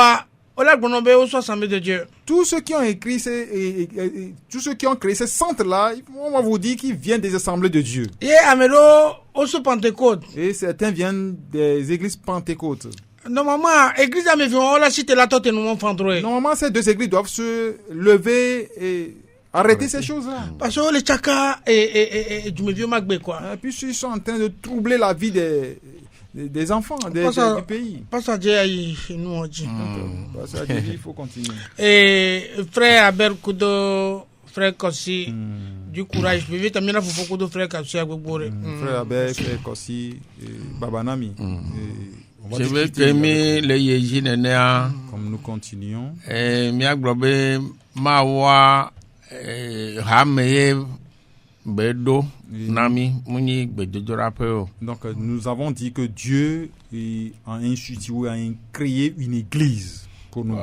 de Dieu. Tous ceux qui ont écrit tous ceux qui ont créé ces centres-là, on va vous dire qu'ils viennent des assemblées de Dieu. Et certains viennent des églises pentecôtes. Normalement, ces deux églises doivent se lever et arrêter ces choses-là. Parce que les chaka et puis ils sont en train de troubler la vie des enfants du pays. Il faut continuer. Et frère Abel Kudo, frère Kossi, du courage. Je vais t'amener beaucoup de frères Kossi à Gobore. Frère Abel, frère Kossi, Babanami. Je veux que les Yéjinena, comme nous continuons. Miaglobe, Mawa, Hameye, Bedo. Donc nous avons dit que Dieu a institué, a créé une église pour nous.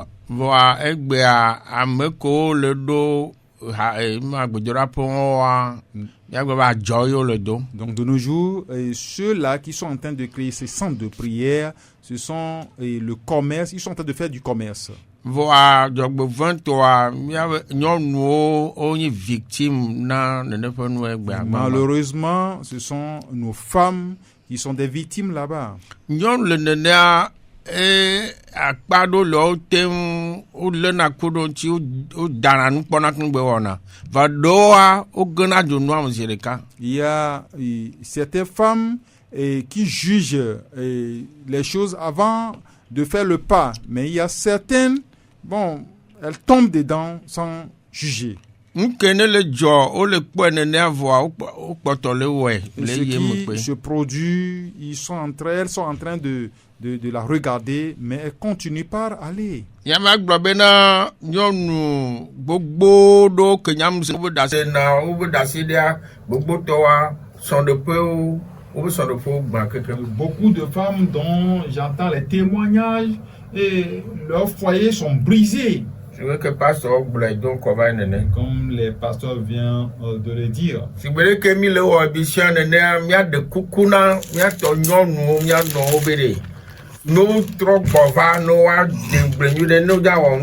Donc de nos jours, ceux-là qui sont en train de créer ces centres de prière, ce sont le commerce, ils sont en train de faire du commerce. Malheureusement, ce sont nos femmes qui sont des victimes là-bas. Il y a certaines femmes qui jugent les choses avant de faire le pas, mais il y a certaines, elles tombent dedans sans juger. Et ce qui se produit, elles sont en train de la regarder, mais elles continuent par aller. Beaucoup de femmes dont j'entends les témoignages et leurs foyers sont brisés. Je veux que pasteur comme les pasteurs viennent de le dire. Si vous voulez que mi le ambition mia de kukuna mia to nyonu mia no obere. No trop bova no wa de brenyu de no ja won.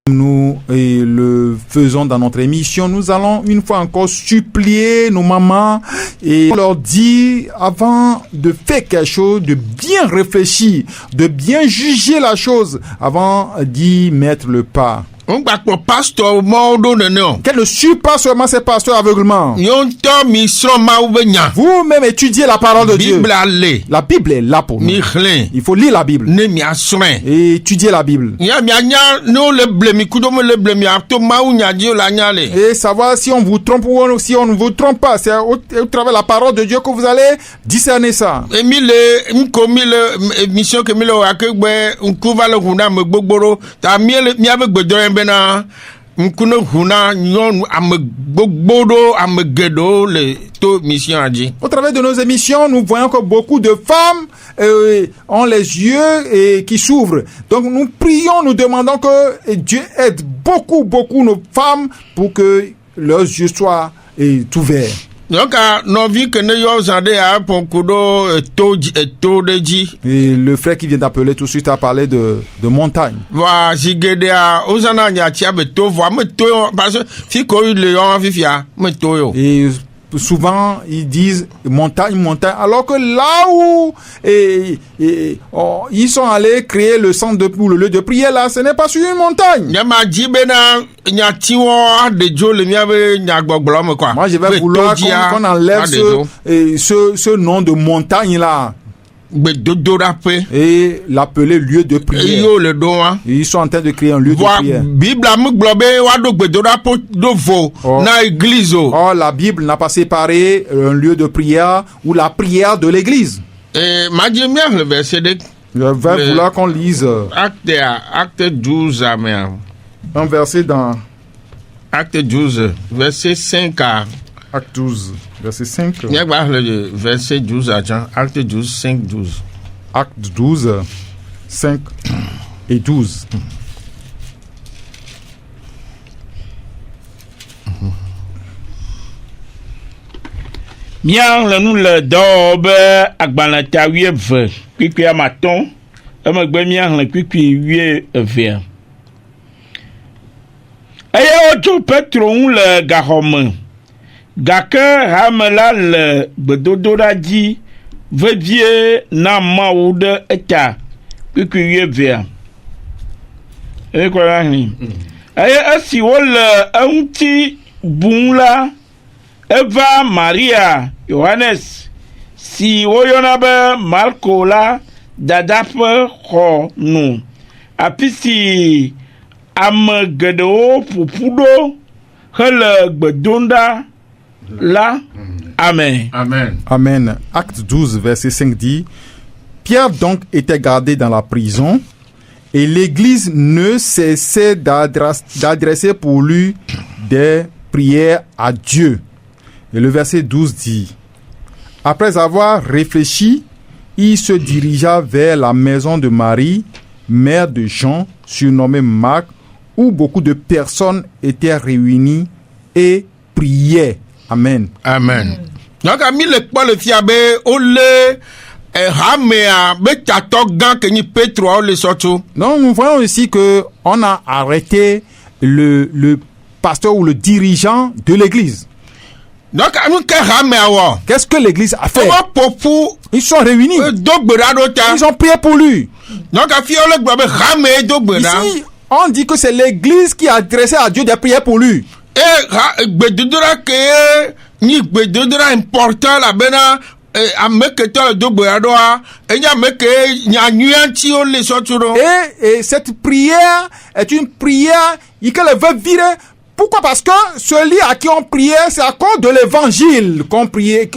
Nous le faisons dans notre émission, nous allons une fois encore supplier nos mamans et leur dire avant de faire quelque chose, de bien réfléchir, de bien juger la chose avant d'y mettre le pas. Qu'elle ne suit pas seulement ses pasteurs aveuglement. Vous-même étudiez la parole de Dieu. La Bible est là pour nous. Il faut lire la Bible et étudier la Bible. Et savoir si on vous trompe ou si on ne vous trompe pas. C'est au travers de la parole de Dieu que vous allez discerner ça. Au travers de nos émissions, nous voyons que beaucoup de femmes ont les yeux qui s'ouvrent. Donc nous prions, nous demandons que Dieu aide beaucoup nos femmes pour que leurs yeux soient ouverts. Donc, et le frère qui vient d'appeler tout de suite a parlé de montagne. Et souvent ils disent montagne, alors que là où ils sont allés créer le centre ou le lieu de prière là, ce n'est pas sur une montagne. Moi je vais vouloir qu'on enlève ce nom de montagne là et l'appeler lieu de prière. Ils sont en train de créer un lieu de prière. Or la Bible n'a pas séparé un lieu de prière ou la prière de l'église. Je vais vouloir qu'on lise Acte 12, amen. Un verset dans Acte 12, verset 5 à Acte 12, verset 5. Verset 12 à Jean. Acte 12, 5, 12. Acte 12, 5 et 12. Miang le nous le dobe agbalata wieve kwikwi amaton emegbe miang le kwikwi wieve. Eye ojo Petro le garome. Gake hamela le gbedododa dzi vevie na mawu de eta kwikwi wieve. Ekola ni. Eye esi wo le eŋuti bun la Eva Maria Johannes si woyona be Marco la dadape xɔ nu afi si ame geɖewo ƒoƒu ɖo hele gbedonda la. Amen. Amen. Amen. Acte 12, verset 5 dit: Pierre donc était gardé dans la prison et l'église ne cessait d'adresser pour lui des prières à Dieu. Et le verset 12 dit: Après avoir réfléchi, il se dirigea vers la maison de Marie, mère de Jean, surnommée Marc, où beaucoup de personnes étaient réunies et priaient. Amen. Amen. Donc, ami le kpɔ le fia be ole hamea be tatɔ gã ke nyi Petro le sɔtso. Donc, nous voyons ici que on a arrêté le pasteur ou le dirigeant de l'église. Donc, qu'est-ce que l'église a fait? Ils sont réunis. Ils ont prié pour lui. Donc, ici, on dit que c'est l'église qui a adressé à Dieu des prières pour lui. Important la bena et cette prière est une prière qu'elle veut virer. Pourquoi? Parce que celui à qui on priait, c'est à cause de l'évangile qu'on priait.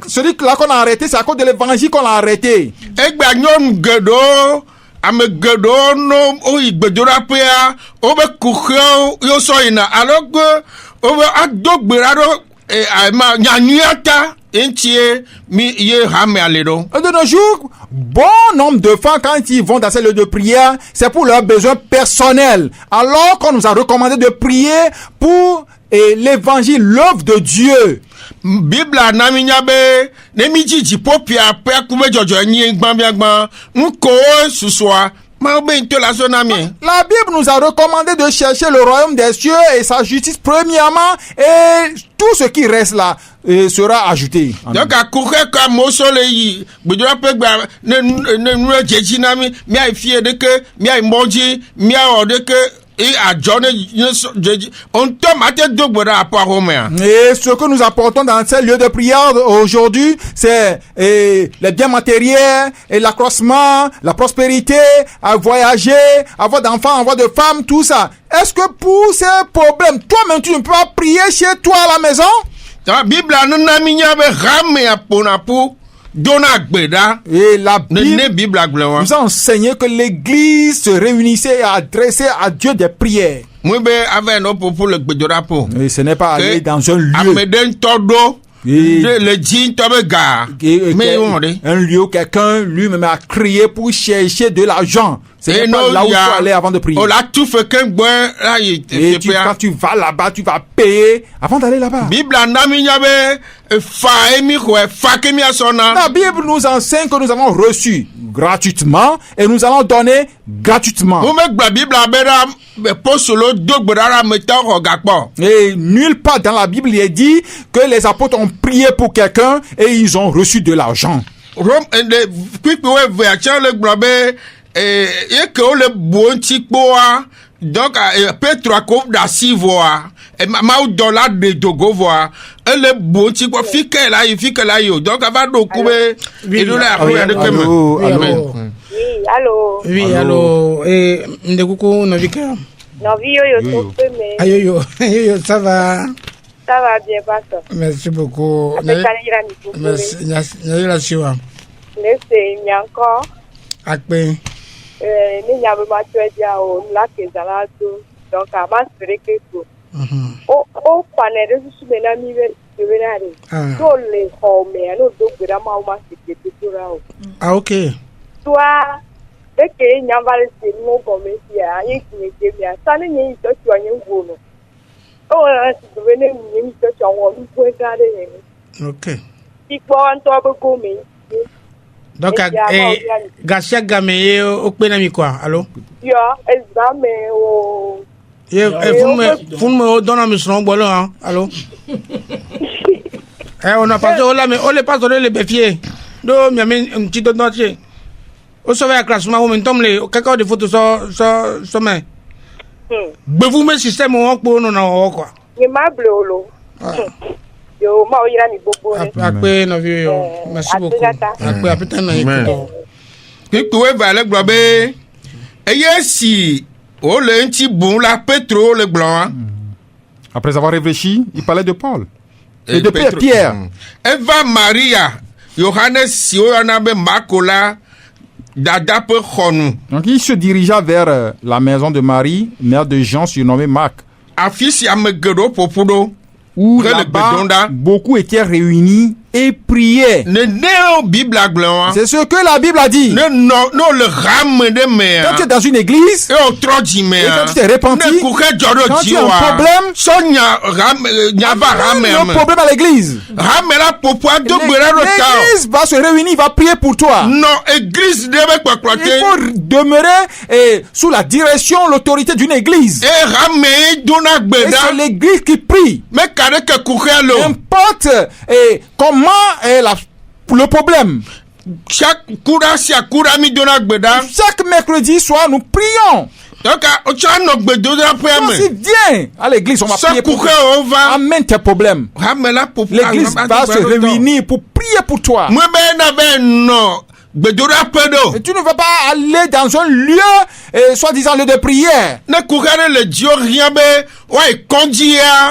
Celui-là qu'on a arrêté, c'est à cause de l'évangile qu'on a arrêté. Et de nos jours, bon nombre de femmes, quand ils vont dans ces lieux de prière, c'est pour leurs besoins personnels. Alors qu'on nous a recommandé de prier pour l'évangile, l'œuvre de Dieu. Bible naminyabe nemiji jipopia pe akume jojo yin gbambiagban nko susua La Bible nous a recommandé de chercher le royaume des cieux et sa justice premièrement, et tout ce qui reste là sera ajouté. Donc à courir comme Mosoleyi, et ce que nous apportons dans ces lieux de prière aujourd'hui, c'est les biens matériels et l'accroissement, la prospérité, à voyager, avoir d'enfants, avoir de femmes, tout ça. Est-ce que pour ces problèmes, toi-même tu ne peux pas prier chez toi à la maison? La Bible et la Bible nous a enseigné que l'église se réunissait et adressait à Dieu des prières. Et ce n'est pas aller dans un lieu où quelqu'un lui-même a crié pour chercher de l'argent. C'est pas là où tu vas aller avant de prier. Et quand tu vas là-bas, tu vas payer avant d'aller là-bas. La Bible nous enseigne que nous avons reçu gratuitement et nous allons donner gratuitement. Et nulle part dans la Bible il est dit que les apôtres ont prié pour quelqu'un et ils ont reçu de l'argent. Donc Petro akov da sivoa e ma dollar de dogo voa ele boti ko fike la yo donc ava do kube et do la de kema. Oui allô et ndekuko no vika no yo tope me ayo ça va bien pasteur. Merci beaucoup. Merci la siwa laissez nyanko akpe ni nyame ma twedia o la kezalado donc a ma spireke ko o panere su me na mi ve venare to le home no do gbera ma o ma sekete tora o ok toi de ke nyambale se no komesi a yi kinje mi a sane nyi to tu anye ngwo no o na si do ne mi to tu awon lu ko gade yen ok ipo anto abego mi. Donc Garcia Gameye okpena mi quoi allô yo exame o me donne mi son bolo hein allô on a pas là mais on les pas donné les béfier do mi ami un petit dossier o sauver la classe moi me tombe les quelqu'un de photos so mais vous me système on pour non quoi ni ma blolo yo ma oyira mi bobo akpe no vieux yo merci beaucoup akpe apita na iko que va le globe si o le nti bon la Petro le blanc. Après avoir réfléchi, il parlait de Paul et de Pierre. Eva Maria Johannes si o anabe makola dada pe khonu. Donc il se dirigea vers la maison de Marie, mère de Jean surnommé Marc. Afisi amegedo popudo où là-bas, beaucoup étaient réunis et priaient. C'est ce que la Bible a dit. Quand tu es dans une église, et quand tu t'es repenti, quand tu as un problème, le problème à l'église. L'église va se réunir, va prier pour toi. Il faut demeurer sous la direction, l'autorité d'une église. Et c'est l'église qui prie. N'importe comment est le problème. Chaque mercredi soir, nous prions. Donc, si viens à l'église, on va prier pour toi. Amène tes problèmes. L'église va se réunir pour prier pour toi. Et tu ne vas pas aller dans un lieu, soi-disant lieu de prière.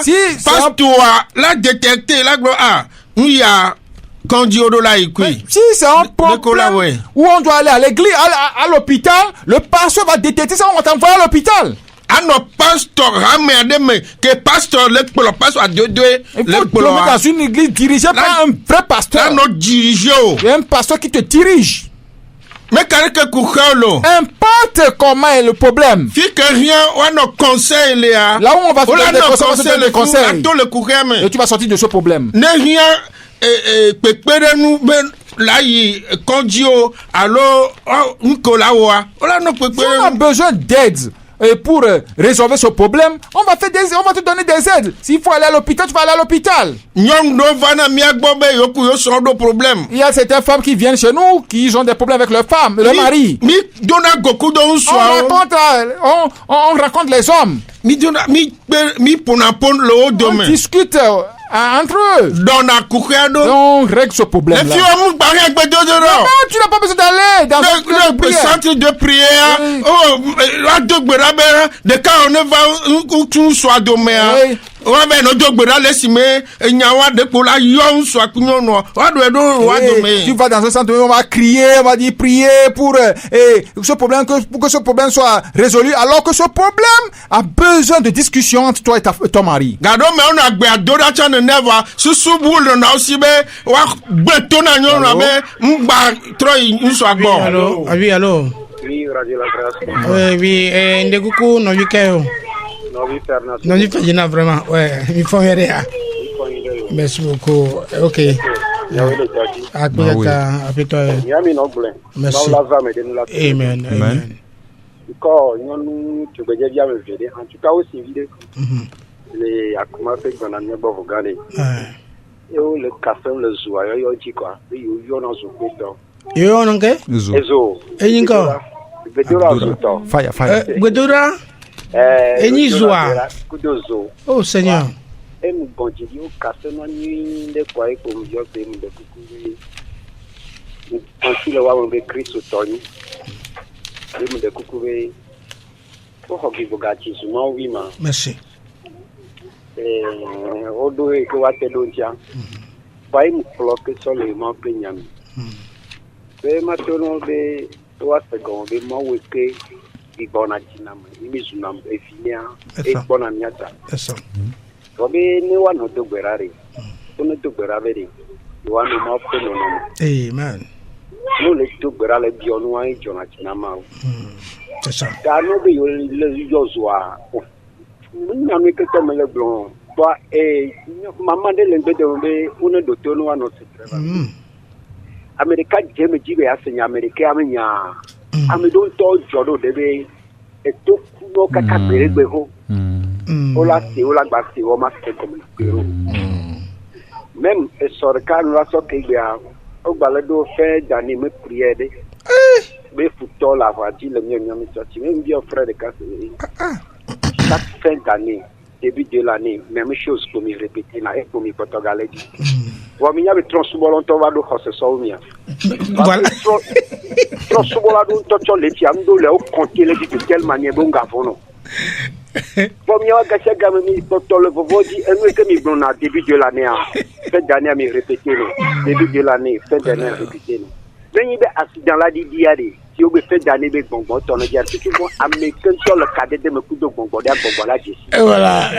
Si c'est un problème où on doit aller à l'église, à l'hôpital, le pasteur va détecter ça, on va t'envoyer à l'hôpital. Il faut tomber dans une église dirigée par un vrai pasteur. Un pasteur qui te dirige. Importe comment est le problème. Là où on va te donner des conseils. Et tu vas sortir de ce problème. là il condio alors Nicolas wa on a besoin d'aide. Et pour résoudre ce problème, on va te donner des aides. S'il faut aller à l'hôpital, tu vas aller à l'hôpital. Il y a certaines femmes qui viennent chez nous, qui ont des problèmes avec leur femme, leur mari. On raconte les hommes. On discute entre eux. On règle ce problème-là. Non, tu n'as pas besoin d'aller dans le centre de prière. De quand on va tout soit demain. On va nous dire laisse mais nyawa de pour la yon soit kunyono. Tu vas dans un centre, on va crier, on va dire prier pour ce problème pour que ce problème soit résolu, alors que ce problème a besoin de discussion entre toi et ton mari. Gado mais on a gbadora chane neva susubul na aussi be wa betona nyona be mba troy soit bon. Allô, allô. Oui, Radio La Grâce. Oui, Ndekuku, non, oui, Kayo. Non, oui, Fernand. Non, oui, Ferdinand, vraiment, ouais, il faut y aller. Merci beaucoup, ok. Merci. Amen, amen. En tout cas, aussi, les Akuma fait qu'on a mis bon regarder. Et le café, le zoa, il y a dit quoi? Il y a un zoa. Yo nonke? Ezo. Enyinko? Bedora zoto. Fire. Bedora? Enyizwa. Kudozo. Oh Seigneur. Emu bonjidi o kase no ni de kwa iko mjo pe mu de kukuri. Ansile wa mo be Kristo toni. Emu de kukuri. O hogi bogati zuma wima. Merci. Odo e ko wa te dontia. Pai mu bloque sur le man penyami. Be matono be wa segon be mo weke di bona dinam imizunam e finia e bona miata eso to be ne wa no do gberare to no do gberare wa no ma pe no no amen no le do gberale bi onu an jona tinama eso da no be yo le yozwa na me ke to me le blon ba mama de le be de be uno do to no wa no se treva America jeme jibe asenya America amenya amedon to jodo debe eto kuno kaka beregbe ho ola gba se o ma se comme pero même esorka no aso kegbe o gbaledo fe dani me prière de be futo la voiture le mien mi sorti même bien frère de casse chaque fin d'année début de l'année même chose pour me répéter na et pour me portugalais wa minya be transbolon to wado hose so mia voilà transbolon to to le ti amdo le o compter le de quelle manière bon gavono wa minya ga chaga mi to le vodi enu que mi bon na début de l'année fin d'année mi répéter le début de l'année fin d'année répéter le ben be accident la di diade si o be fin d'année be bonbon to no dia tout bon américain sur le cadet de me coup de bonbon la d'ici voilà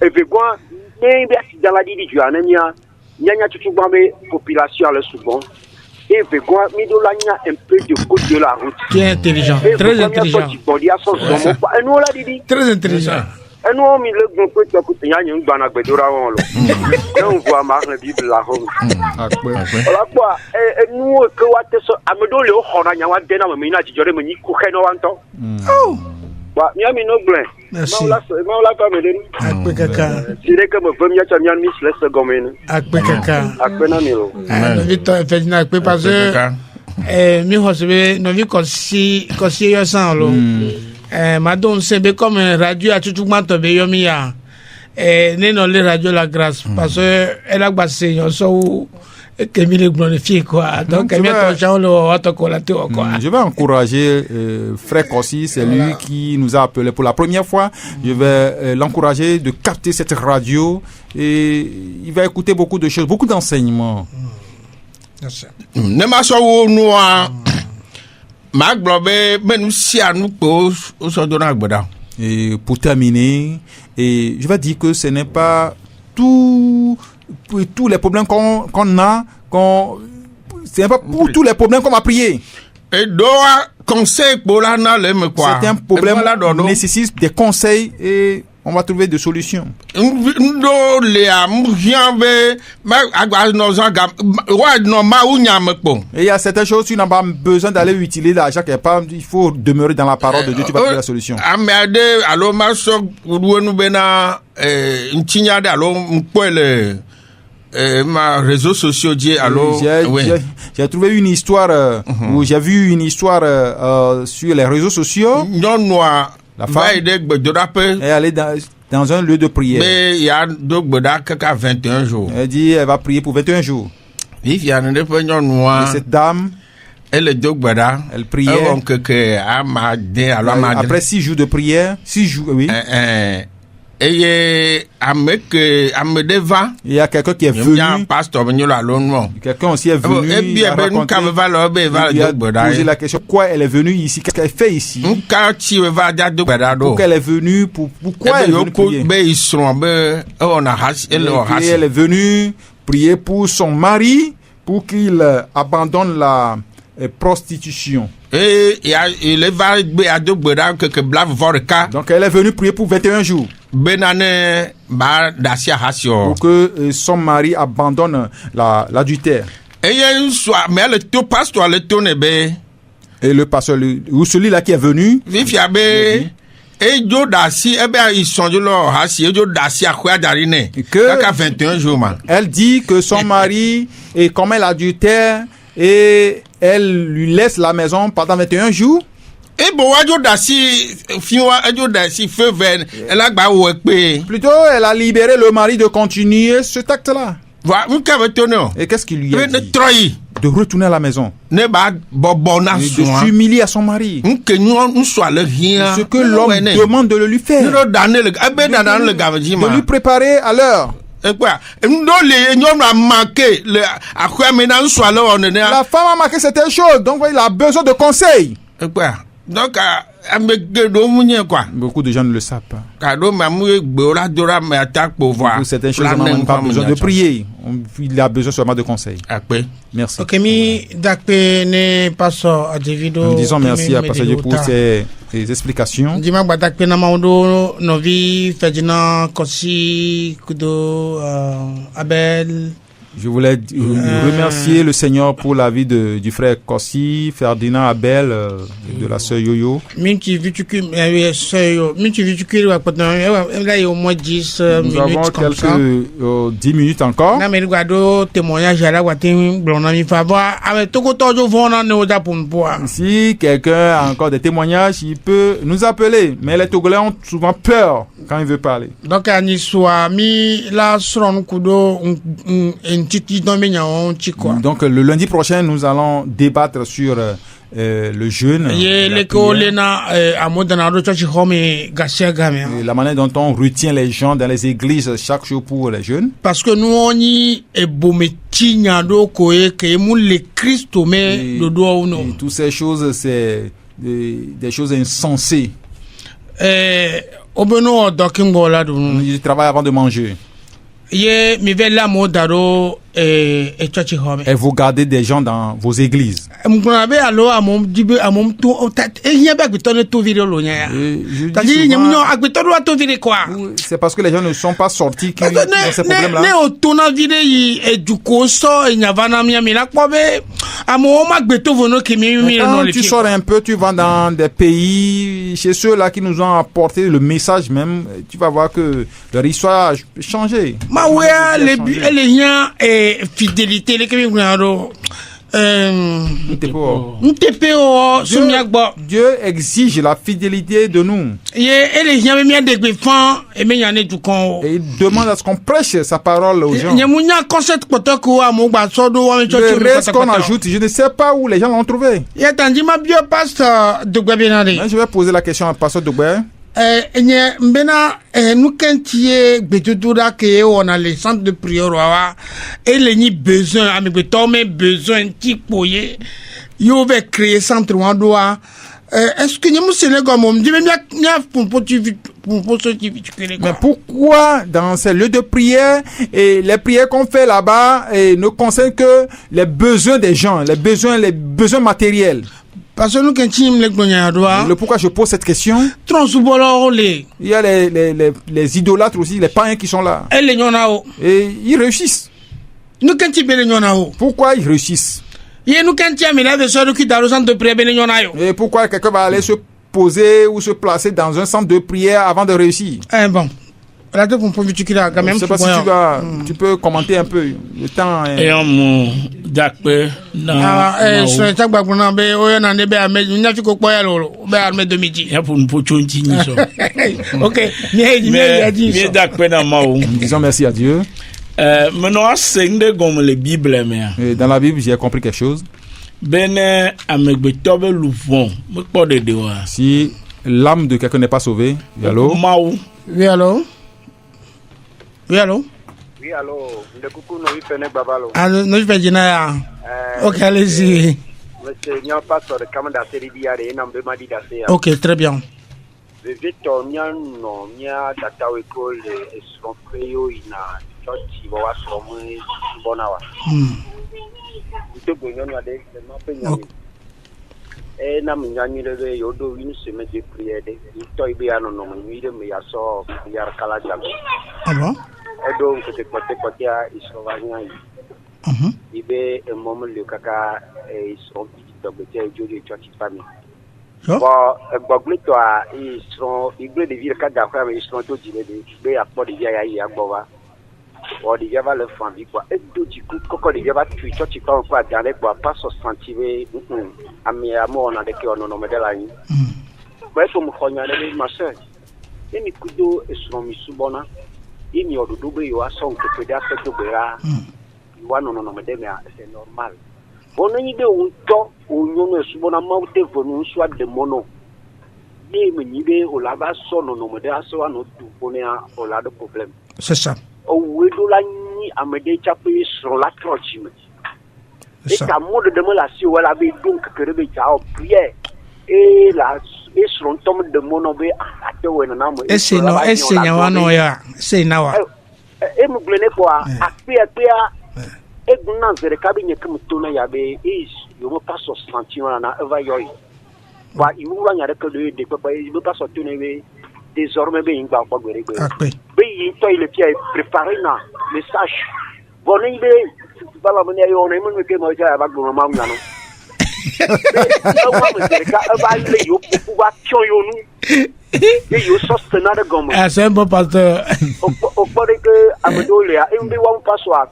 et puis quoi mais dans la dit du anania nyanya tutu bambe population le souvent et puis quoi mi do la nya un peu de côté de la route qui est intelligent très intelligent nous la dit très intelligent nous mi le bon peu de côté nyanya ngana gbedora won lo on voit marre la bible la home voilà quoi nous que wa te so amedo le ho na nya wa de na me na jijore me ni ku keno wanto Bah, miami no blanc. Merci. Maula famille. Akpekaka. Dire que me vemia champion miss les gomene. Akpekaka. Akpena milo. Victor Ferdinand akpe parce que mi hosebe no vi kosi yo san lo. Madon sebe comme radio a tout manto be yo mi ya. Ne no le radio La Grâce parce que elle a passé yo so que mi le glorifier quoi. Donc je vais encourager frère Kossi, c'est lui qui nous a appelé pour la première fois. Je vais l'encourager de capter cette radio et il va écouter beaucoup de choses, beaucoup d'enseignements. Ne ma so wo noa ma globe menu si anu po o so do na gboda. Et pour terminer, et je vais dire que ce n'est pas tous les problèmes qu'on a, c'est pas pour tous les problèmes qu'on va prier. Et doit conseil pour la na le me quoi. Certains problèmes nécessitent des conseils et on va trouver des solutions. Il y a certaines choses, tu n'as pas besoin d'aller utiliser l'argent quelque part, il faut demeurer dans la parole de Dieu, tu vas trouver la solution. Ma réseaux sociaux j'ai trouvé une histoire où j'ai vu une histoire sur les réseaux sociaux. La femme est allée dans un lieu de prière. Mais il y a 21 jours. Elle dit elle va prier pour 21 jours. Et cette dame, elle priait. Après 6 jours de prière, 6 jours, oui. Il y a quelqu'un qui est venu. Quelqu'un aussi est venu. Il a posé la question, pourquoi elle est venue ici? Qu'est-ce qu'elle fait ici? Pourquoi elle est venue? Pourquoi elle est venue prier? Et elle est venue prier pour son mari, pour qu'il abandonne la prostitution. Donc elle est venue prier pour 21 jours. Pour que son mari abandonne l'adultère. Et le pasteur, ou celui-là qui est venu, elle dit que son mari est comme elle adultère et elle lui laisse la maison pendant 21 jours. Plutôt, elle a libéré le mari de continuer ce acte-là. Et qu'est-ce qu'il lui a dit? De retourner à la maison. De s'humilier à son mari. Ce que l'homme demande de le lui faire. De lui préparer à l'heure. La femme a marqué certaines choses, donc il a besoin de conseils. Donc, beaucoup de gens ne le savent pas. Pour certaines choses, on n'a même pas besoin de prier. Il a besoin seulement de conseils. Merci. Nous disons merci à Pasteur Dieu pour ses explications. Je voulais remercier le Seigneur pour la vie du frère Kossi, Ferdinand, Abel, de la sœur Yoyo. Nous avons quelques 10 minutes encore. Si quelqu'un a encore des témoignages, il peut nous appeler. Mais les Togolais ont souvent peur quand il veut parler. Donc, donc le lundi prochain, nous allons débattre sur le jeûne. Et la manière dont on retient les gens dans les églises chaque jour pour les jeûnes. Parce que nous on y est toutes ces choses, c'est des choses insensées. Je travaille avant de manger. Et vous gardez des gens dans vos églises. C'est parce que les gens ne sont pas sortis qui ont ces problèmes-là. Quand tu sors un peu, tu vas dans des pays, chez ceux-là qui nous ont apporté le message même, tu vas voir que leur histoire a changé. Fidélité Dieu exige la fidélité de nous. Et il demande à ce qu'on prêche sa parole aux gens. Le reste qu'on ajoute, je ne sais pas où les gens l'ont trouvé. Mais je vais poser la question à Pasteur Dogbe. On a les centres de prière et les besoins yo veut créer centre est-ce que mais pourquoi dans ces lieux de prière et les prières qu'on fait là-bas ne concernent que les besoins des gens, les besoins matériels? Le pourquoi je pose cette question? Il y a les idolâtres aussi, les païens qui sont là. Et ils réussissent. Pourquoi ils réussissent? Et pourquoi quelqu'un va aller se poser ou se placer dans un centre de prière avant de réussir? Bon. Je ne sais pas si tu peux commenter un peu. Le temps est... Disons merci à Dieu. Dans la Bible, j'ai compris quelque chose. Si l'âme de quelqu'un n'est pas sauvée, oui, allô? Oui, allô? Oui, allô? Oui, allô? Babalo. Ah, nous je vais ok, allez-y. Monsieur, il y a un pasteur de Kamanda Seribiare, et non, ok, très bien. Victor, il y a un data école, et son frère, il y a un bonawa. Et na mnyani le yodo une semaine de prière de toi ibe ano no mwire me yaso ya kala jabe. Ah bon? Et donc c'est côté isovanya. Ibe un moment le kaka et son petit dogbete jodi church famille. Bon toi ils sont ibe de ville kada kwa ils sont to dire de be apo de ya agbowa. Or the Java le famille quoi et tout du coup quand il y a tu tu pas quoi dans les quoi pas se sentir ami amour on a des qui on no modèle là ouais pour me connaître les machin et mi kudo et son mi subona et mi odo dobe yo ason que peut dire que dobera wa no modèle c'est normal on ni de un to on no subona maute vonu soit de mono ni me ni be o la ba so no modèle so wa no tu ponia o la de problème c'est ça. Oui, ni amede chape sur la croche. Et ta mode de la si ou la be donc que rebe chao prière et la et sur un tome de monobe à te wena na mo. Et c'est nyawa no ya, c'est nawa. Et me glene quoi apia et gnan zere kabine comme tona ya be is yo mo pas so sentiment na eva yoy. Wa iwura nya que de papa il veut pas sortir ne désormais ben ba ko gbere gbere. Be toi le pied préparé na message bonne idée pas la monnaie on est même que moi j'ai avec mon maman là non c'est un bon pasteur au point que amedolia et me one password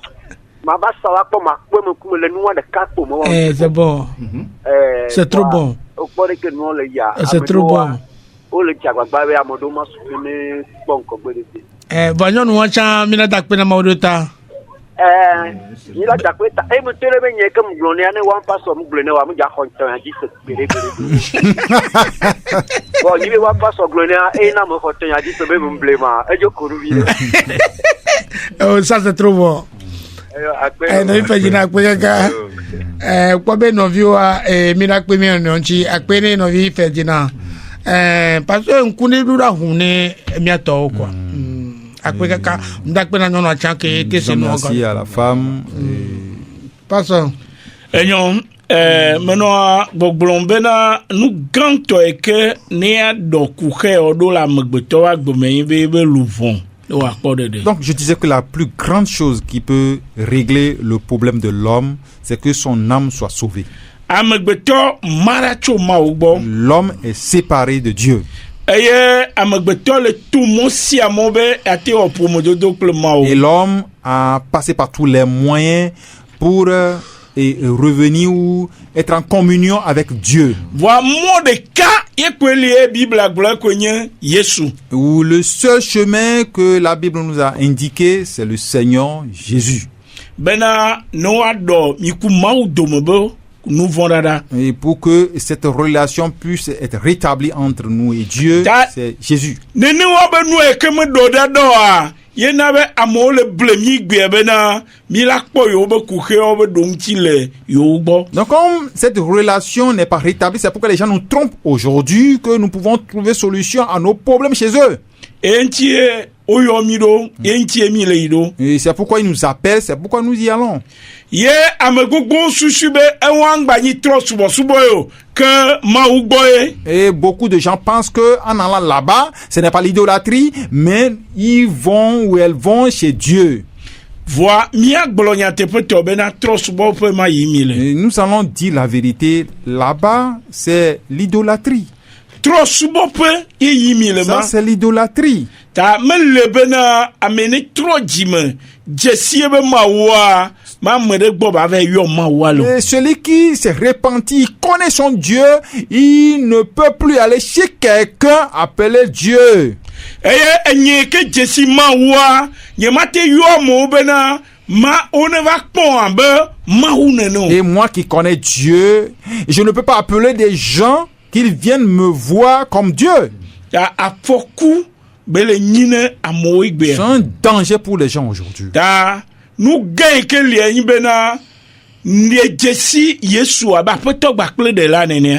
ma ba sawa ko ma ko me kuma le noa de kapo mo c'est bon c'est trop bon au point que non le ya c'est trop bon o le chagba ba be amodo ma supene bonko gbede banyo no wacha mina dakpe na maudota ni la dakpe ta e mo tele be nye kam glone ane wan paso mo glone wa mo ja khonto ya ji se bere bon ni be wan paso glone e na mo khonto ya ji se be mo blema e jo koru vi oh ça c'est trop bon no ife jina akpe ka kwa be no viwa mina akpe mi no nchi akpe ni no vi ife jina parce que nkune dura hune miato quoi akpe ka ndakpe na nyono chanke te se no merci à la femme passons enyon maintenant gbogbombe na nu ganto eke ne ado kuke odo la megbeto wa gbomeyin be louvon. Donc je disais que la plus grande chose qui peut régler le problème de l'homme, c'est que son âme soit sauvée. L'homme est séparé de Dieu. Et l'homme a passé par tous les moyens pour revenir ou être en communion avec Dieu. Ou le seul chemin que la Bible nous a indiqué, c'est le Seigneur Jésus. Et pour que cette relation puisse être rétablie entre nous et Dieu, c'est Jésus. Donc comme cette relation n'est pas rétablie, c'est pourquoi les gens nous trompent aujourd'hui, que nous pouvons trouver solution à nos problèmes chez eux. Et c'est pourquoi ils nous appellent, c'est pourquoi nous y allons. Et beaucoup de gens pensent que en allant là-bas, ce n'est pas l'idolâtrie, mais ils vont ou elles vont chez Dieu. Nous allons dire la vérité, là-bas, c'est l'idolâtrie. Ça, c'est l'idolâtrie. Et celui qui s'est repenti, il connaît son Dieu, il ne peut plus aller chez quelqu'un appelé Dieu. Et moi qui connais Dieu, je ne peux pas appeler des gens qu'ils viennent me voir comme Dieu. C'est un danger pour les gens aujourd'hui.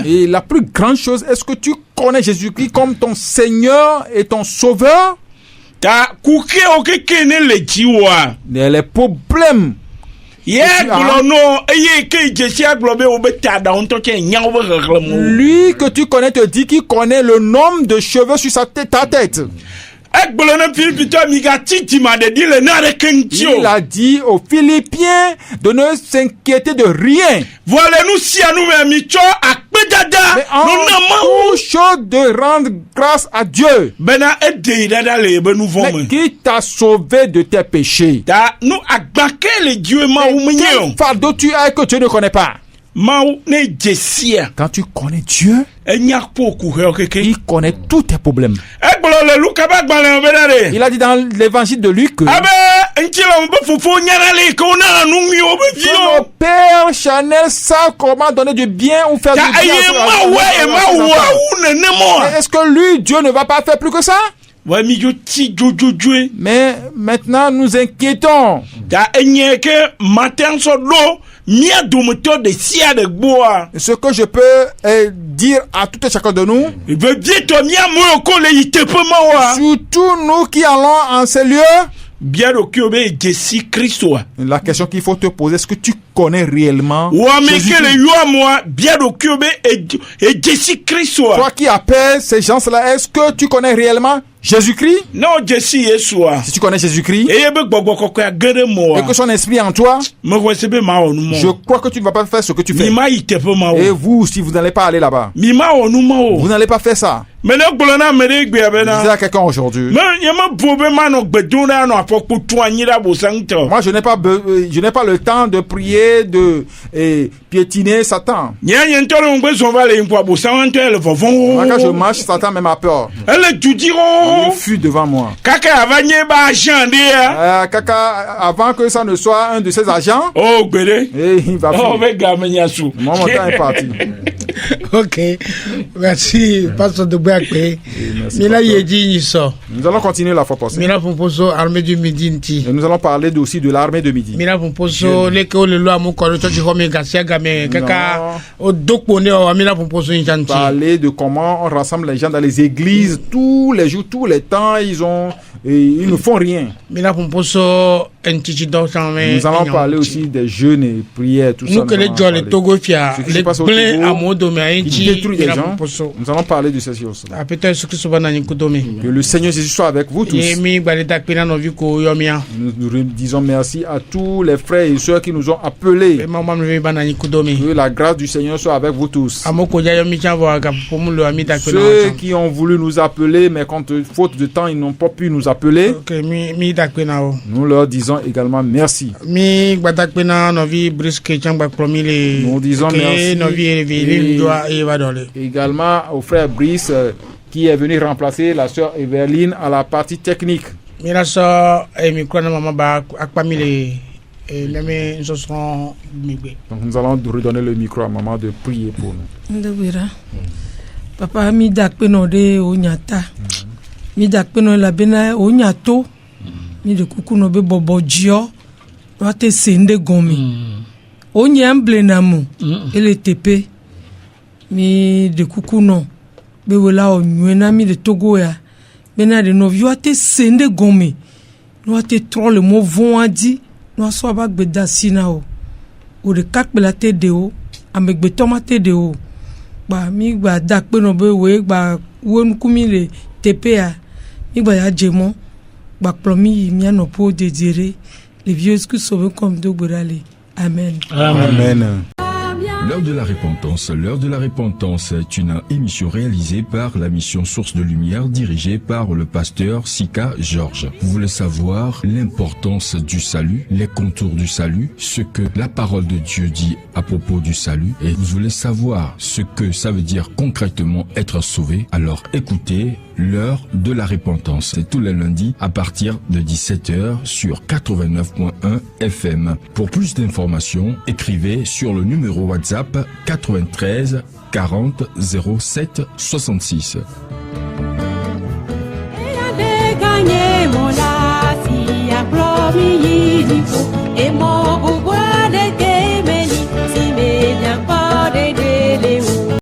Et la plus grande chose, est-ce que tu connais Jésus-Christ comme ton Seigneur et ton Sauveur? Les problèmes. Lui que tu connais te dit qu'il connaît le nombre de cheveux sur ta tête. Il a dit aux Philippiens de ne s'inquiéter de rien. Mais en toute chose de rendre grâce à Dieu. Mais qui t'a sauvé de tes péchés? Quel fardeau tu as que tu ne connais pas? Quand tu connais Dieu, il connaît tous tes problèmes. Il a dit dans l'évangile de Luc que nos pères charnels savent comment donner du bien ou faire du bien. Est-ce que lui, Dieu, ne va pas faire plus que ça? Mais maintenant nous inquiétons. Ce que je peux dire à tout et chacun de nous, surtout nous qui allons en ces lieux, la question qu'il faut te poser, est-ce que tu connais réellement Jésus-Christ? Toi qui appelles ces gens-là, est-ce que tu connais réellement Jésus-Christ? Non, si tu connais Jésus-Christ et que son esprit est en toi, je crois que tu ne vas pas faire ce que tu fais. Et vous, si vous n'allez pas aller là-bas, vous n'allez pas faire ça. Je disais à quelqu'un aujourd'hui, moi je n'ai pas le temps de prier, de piétiner Satan. Moi, quand je marche, Satan même a peur. Il fuit devant moi. Kaka, avant que ça ne soit un de ses agents, il va fuir. Mon temps est parti. Ok, merci, Pasteur de Bouakpe. Nous allons continuer la fois passée. Et nous allons parler aussi de l'armée de midi. Parler de comment on rassemble les gens dans les églises tous les jours, tous les temps, ils ne font rien. Nous allons parler aussi des jeûnes et prières, tout ça. Nous allons parler de ces choses. Que le Seigneur Jésus soit avec vous tous. Nous disons merci à tous les frères et sœurs qui nous ont appelés. Que la grâce du Seigneur soit avec vous tous. Ceux qui ont voulu nous appeler, mais faute de temps, ils n'ont pas pu nous appeler. Nous leur disons également merci. Nous disons merci également au frère Brice qui est venu remplacer la sœur Everline à la partie technique. Donc nous allons redonner le micro à maman de prier pour nous. Papa mi dakpeno de onyata. Mi dakpeno la bena onyato. Mi de kukuno be bobojio. Wate sende gomi. Onyamble namu. Ele tepe. Mi de kukuno. Be wela onywena mi de Togo ya. Bena de novio wate sende gomi. No wate tro le mo von adi. No aso abak bedasina o. O de kakbela te de o. Amegbe tomate de o. ba mi gba dakpe no be we gba won kumi le TPA mi gba ya jemo gba plomi mi no po désirer les vieux qui sauvent comme de Bourale. Amen. Amen. L'heure de la repentance. L'heure de la repentance est une émission réalisée par la mission Source de Lumière dirigée par le pasteur Sika Georges. Vous voulez savoir l'importance du salut, les contours du salut, ce que la parole de Dieu dit à propos du salut, et vous voulez savoir ce que ça veut dire concrètement être sauvé, alors écoutez l'heure de la repentance. C'est tous les lundis à partir de 17h sur 89.1 FM. Pour plus d'informations, écrivez sur le numéro WhatsApp 93 40 07 66.